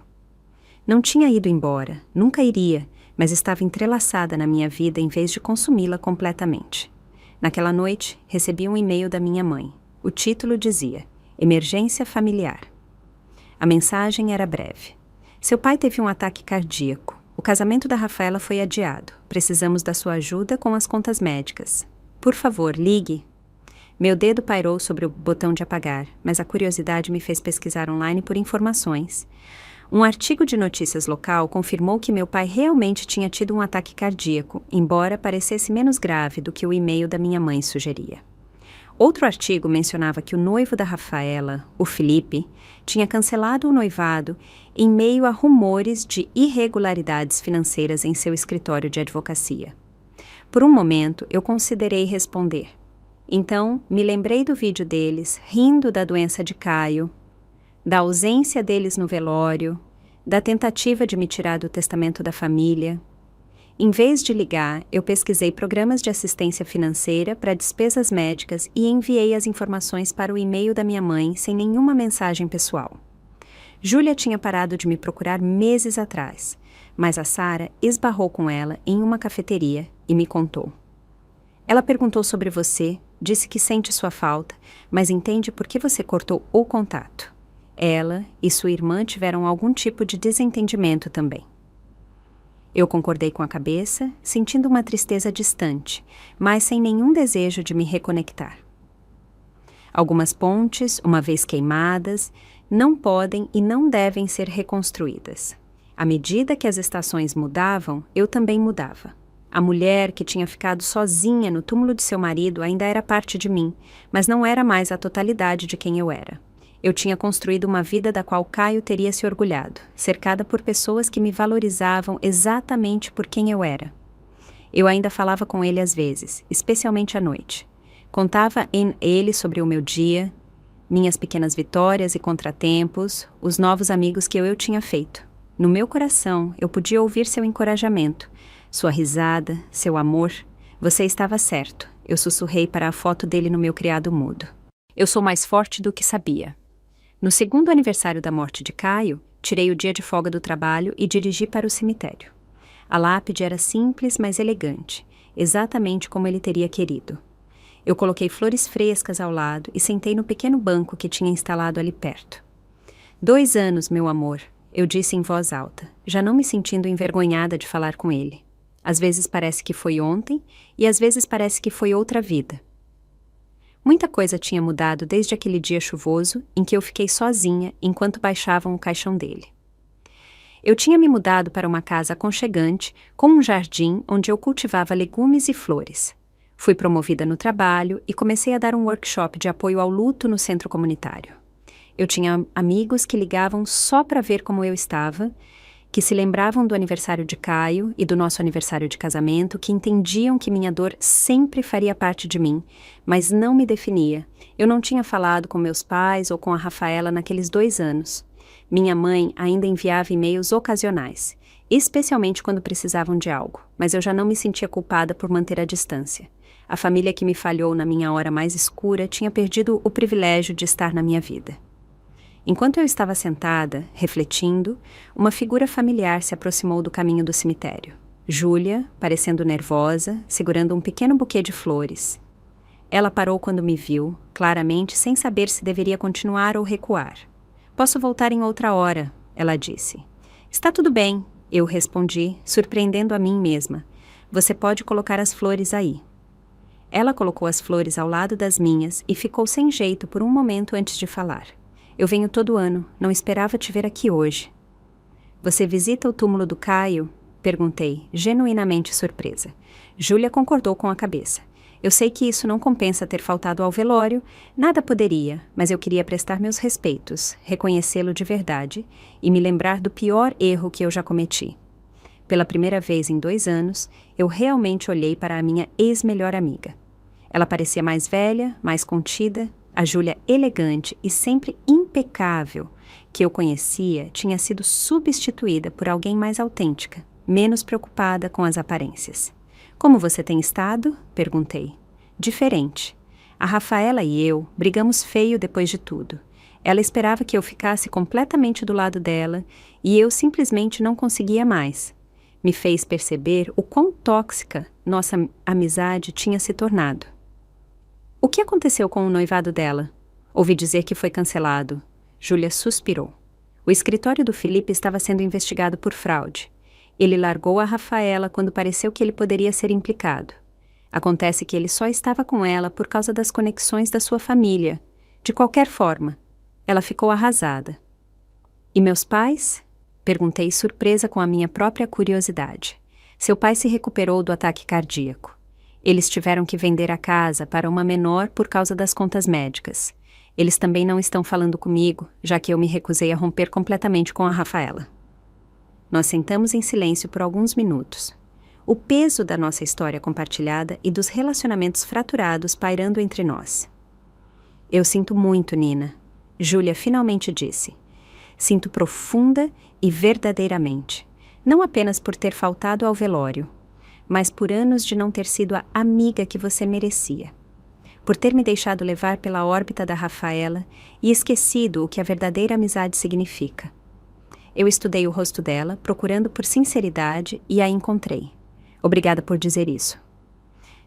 Não tinha ido embora, nunca iria, mas estava entrelaçada na minha vida em vez de consumi-la completamente. Naquela noite, recebi um e-mail da minha mãe. O título dizia, Emergência Familiar. A mensagem era breve. Seu pai teve um ataque cardíaco. O casamento da Rafaela foi adiado. Precisamos da sua ajuda com as contas médicas. Por favor, ligue. Meu dedo pairou sobre o botão de apagar, mas a curiosidade me fez pesquisar online por informações. Um artigo de notícias local confirmou que meu pai realmente tinha tido um ataque cardíaco, embora parecesse menos grave do que o e-mail da minha mãe sugeria. Outro artigo mencionava que o noivo da Rafaela, o Felipe, tinha cancelado o noivado em meio a rumores de irregularidades financeiras em seu escritório de advocacia. Por um momento, eu considerei responder. Então, me lembrei do vídeo deles rindo da doença de Caio, da ausência deles no velório, da tentativa de me tirar do testamento da família. Em vez de ligar, eu pesquisei programas de assistência financeira para despesas médicas e enviei as informações para o e-mail da minha mãe sem nenhuma mensagem pessoal. Júlia tinha parado de me procurar meses atrás, mas a Sara esbarrou com ela em uma cafeteria e me contou. Ela perguntou sobre você, disse que sente sua falta, mas entende por que você cortou o contato. Ela e sua irmã tiveram algum tipo de desentendimento também. Eu concordei com a cabeça, sentindo uma tristeza distante, mas sem nenhum desejo de me reconectar. Algumas pontes, uma vez queimadas, não podem e não devem ser reconstruídas. À medida que as estações mudavam, eu também mudava. A mulher que tinha ficado sozinha no túmulo de seu marido ainda era parte de mim, mas não era mais a totalidade de quem eu era. Eu tinha construído uma vida da qual Caio teria se orgulhado, cercada por pessoas que me valorizavam exatamente por quem eu era. Eu ainda falava com ele às vezes, especialmente à noite. Contava ele sobre o meu dia, minhas pequenas vitórias e contratempos, os novos amigos que eu tinha feito. No meu coração, eu podia ouvir seu encorajamento, sua risada, seu amor. Você estava certo, eu sussurrei para a foto dele no meu criado mudo. Eu sou mais forte do que sabia. No segundo aniversário da morte de Caio, tirei o dia de folga do trabalho e dirigi para o cemitério. A lápide era simples, mas elegante, exatamente como ele teria querido. Eu coloquei flores frescas ao lado e sentei no pequeno banco que tinha instalado ali perto. 2 anos, meu amor, eu disse em voz alta, já não me sentindo envergonhada de falar com ele. Às vezes parece que foi ontem e às vezes parece que foi outra vida. Muita coisa tinha mudado desde aquele dia chuvoso em que eu fiquei sozinha enquanto baixavam o caixão dele. Eu tinha me mudado para uma casa aconchegante com um jardim onde eu cultivava legumes e flores. Fui promovida no trabalho e comecei a dar um workshop de apoio ao luto no centro comunitário. Eu tinha amigos que ligavam só para ver como eu estava, que se lembravam do aniversário de Caio e do nosso aniversário de casamento, que entendiam que minha dor sempre faria parte de mim, mas não me definia. Eu não tinha falado com meus pais ou com a Rafaela naqueles 2 anos. Minha mãe ainda enviava e-mails ocasionais, especialmente quando precisavam de algo, mas eu já não me sentia culpada por manter a distância. A família que me falhou na minha hora mais escura tinha perdido o privilégio de estar na minha vida. Enquanto eu estava sentada, refletindo, uma figura familiar se aproximou do caminho do cemitério. Júlia, parecendo nervosa, segurando um pequeno buquê de flores. Ela parou quando me viu, claramente sem saber se deveria continuar ou recuar. Posso voltar em outra hora, ela disse. Está tudo bem, eu respondi, surpreendendo a mim mesma. Você pode colocar as flores aí. Ela colocou as flores ao lado das minhas e ficou sem jeito por um momento antes de falar. Eu venho todo ano, não esperava te ver aqui hoje. Você visita o túmulo do Caio? Perguntei, genuinamente surpresa. Júlia concordou com a cabeça. Eu sei que isso não compensa ter faltado ao velório, nada poderia, mas eu queria prestar meus respeitos, reconhecê-lo de verdade e me lembrar do pior erro que eu já cometi. Pela primeira vez em 2 anos, eu realmente olhei para a minha ex-melhor amiga. Ela parecia mais velha, mais contida. A Júlia elegante e sempre impecável que eu conhecia tinha sido substituída por alguém mais autêntica, menos preocupada com as aparências. Como você tem estado? Perguntei. Diferente. A Rafaela e eu brigamos feio depois de tudo. Ela esperava que eu ficasse completamente do lado dela e eu simplesmente não conseguia mais. Me fez perceber o quão tóxica nossa amizade tinha se tornado. O que aconteceu com o noivado dela? Ouvi dizer que foi cancelado. Júlia suspirou. O escritório do Felipe estava sendo investigado por fraude. Ele largou a Rafaela quando pareceu que ele poderia ser implicado. Acontece que ele só estava com ela por causa das conexões da sua família. De qualquer forma, ela ficou arrasada. E meus pais? Perguntei surpresa com a minha própria curiosidade. Seu pai se recuperou do ataque cardíaco. Eles tiveram que vender a casa para uma menor por causa das contas médicas. Eles também não estão falando comigo, já que eu me recusei a romper completamente com a Rafaela. Nós sentamos em silêncio por alguns minutos. O peso da nossa história compartilhada e dos relacionamentos fraturados pairando entre nós. Eu sinto muito, Nina, Júlia finalmente disse. Sinto profunda e verdadeiramente, não apenas por ter faltado ao velório, mas por anos de não ter sido a amiga que você merecia. Por ter me deixado levar pela órbita da Rafaela e esquecido o que a verdadeira amizade significa. Eu estudei o rosto dela, procurando por sinceridade, e a encontrei. Obrigada por dizer isso.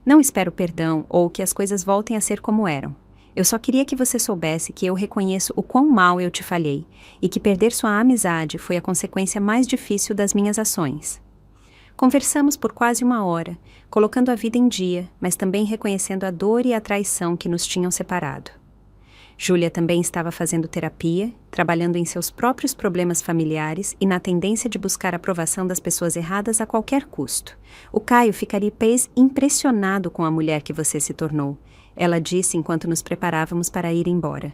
Não espero perdão ou que as coisas voltem a ser como eram. Eu só queria que você soubesse que eu reconheço o quão mal eu te falhei e que perder sua amizade foi a consequência mais difícil das minhas ações. Conversamos por quase 1 hora, colocando a vida em dia, mas também reconhecendo a dor e a traição que nos tinham separado. Júlia também estava fazendo terapia, trabalhando em seus próprios problemas familiares e na tendência de buscar a aprovação das pessoas erradas a qualquer custo. O Caio ficaria impressionado com a mulher que você se tornou, ela disse enquanto nos preparávamos para ir embora.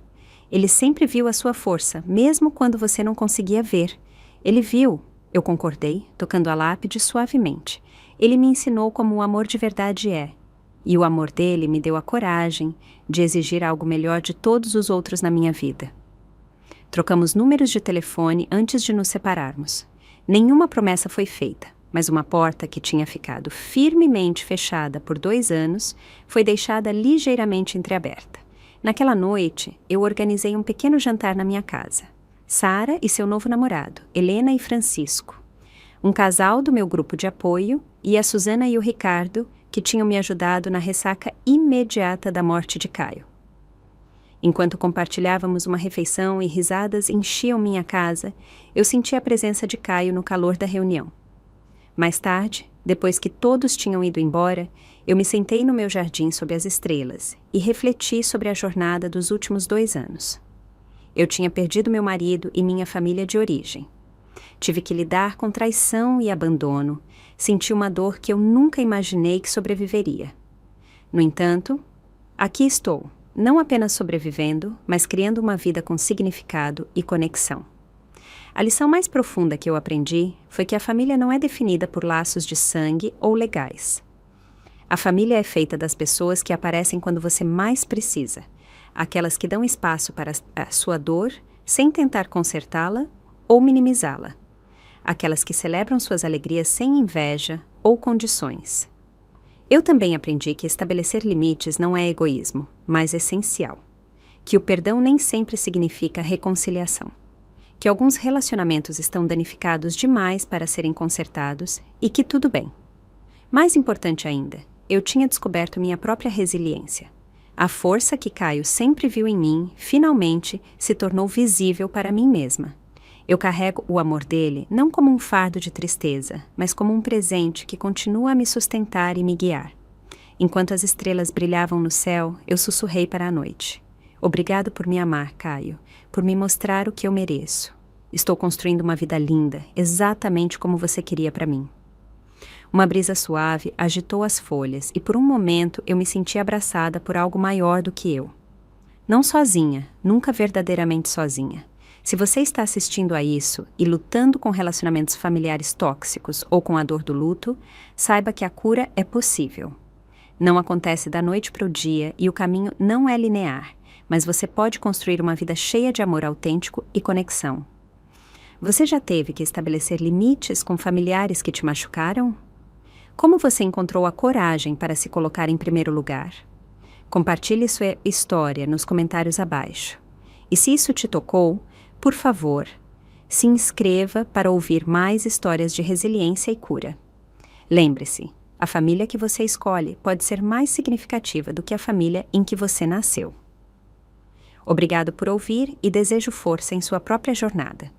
Ele sempre viu a sua força, mesmo quando você não conseguia ver. Ele viu, eu concordei, tocando a lápide suavemente. Ele me ensinou como o amor de verdade é. E o amor dele me deu a coragem de exigir algo melhor de todos os outros na minha vida. Trocamos números de telefone antes de nos separarmos. Nenhuma promessa foi feita, mas uma porta que tinha ficado firmemente fechada por 2 anos foi deixada ligeiramente entreaberta. Naquela noite, eu organizei um pequeno jantar na minha casa. Sara e seu novo namorado, Helena e Francisco. Um casal do meu grupo de apoio e a Susana e o Ricardo, que tinham me ajudado na ressaca imediata da morte de Caio. Enquanto compartilhávamos uma refeição e risadas enchiam minha casa, eu senti a presença de Caio no calor da reunião. Mais tarde, depois que todos tinham ido embora, eu me sentei no meu jardim sob as estrelas e refleti sobre a jornada dos últimos 2 anos. Eu tinha perdido meu marido e minha família de origem. Tive que lidar com traição e abandono. Senti uma dor que eu nunca imaginei que sobreviveria. No entanto, aqui estou, não apenas sobrevivendo, mas criando uma vida com significado e conexão. A lição mais profunda que eu aprendi foi que a família não é definida por laços de sangue ou legais. A família é feita das pessoas que aparecem quando você mais precisa, aquelas que dão espaço para a sua dor sem tentar consertá-la ou minimizá-la. Aquelas que celebram suas alegrias sem inveja ou condições. Eu também aprendi que estabelecer limites não é egoísmo, mas essencial. Que o perdão nem sempre significa reconciliação. Que alguns relacionamentos estão danificados demais para serem consertados e que tudo bem. Mais importante ainda, eu tinha descoberto minha própria resiliência. A força que Caio sempre viu em mim, finalmente, se tornou visível para mim mesma. Eu carrego o amor dele não como um fardo de tristeza, mas como um presente que continua a me sustentar e me guiar. Enquanto as estrelas brilhavam no céu, eu sussurrei para a noite. Obrigado por me amar, Caio, por me mostrar o que eu mereço. Estou construindo uma vida linda, exatamente como você queria para mim. Uma brisa suave agitou as folhas e por um momento eu me senti abraçada por algo maior do que eu. Não sozinha, nunca verdadeiramente sozinha. Se você está assistindo a isso e lutando com relacionamentos familiares tóxicos ou com a dor do luto, saiba que a cura é possível. Não acontece da noite para o dia e o caminho não é linear, mas você pode construir uma vida cheia de amor autêntico e conexão. Você já teve que estabelecer limites com familiares que te machucaram? Como você encontrou a coragem para se colocar em primeiro lugar? Compartilhe sua história nos comentários abaixo. E se isso te tocou, por favor, se inscreva para ouvir mais histórias de resiliência e cura. Lembre-se, a família que você escolhe pode ser mais significativa do que a família em que você nasceu. Obrigado por ouvir e desejo força em sua própria jornada.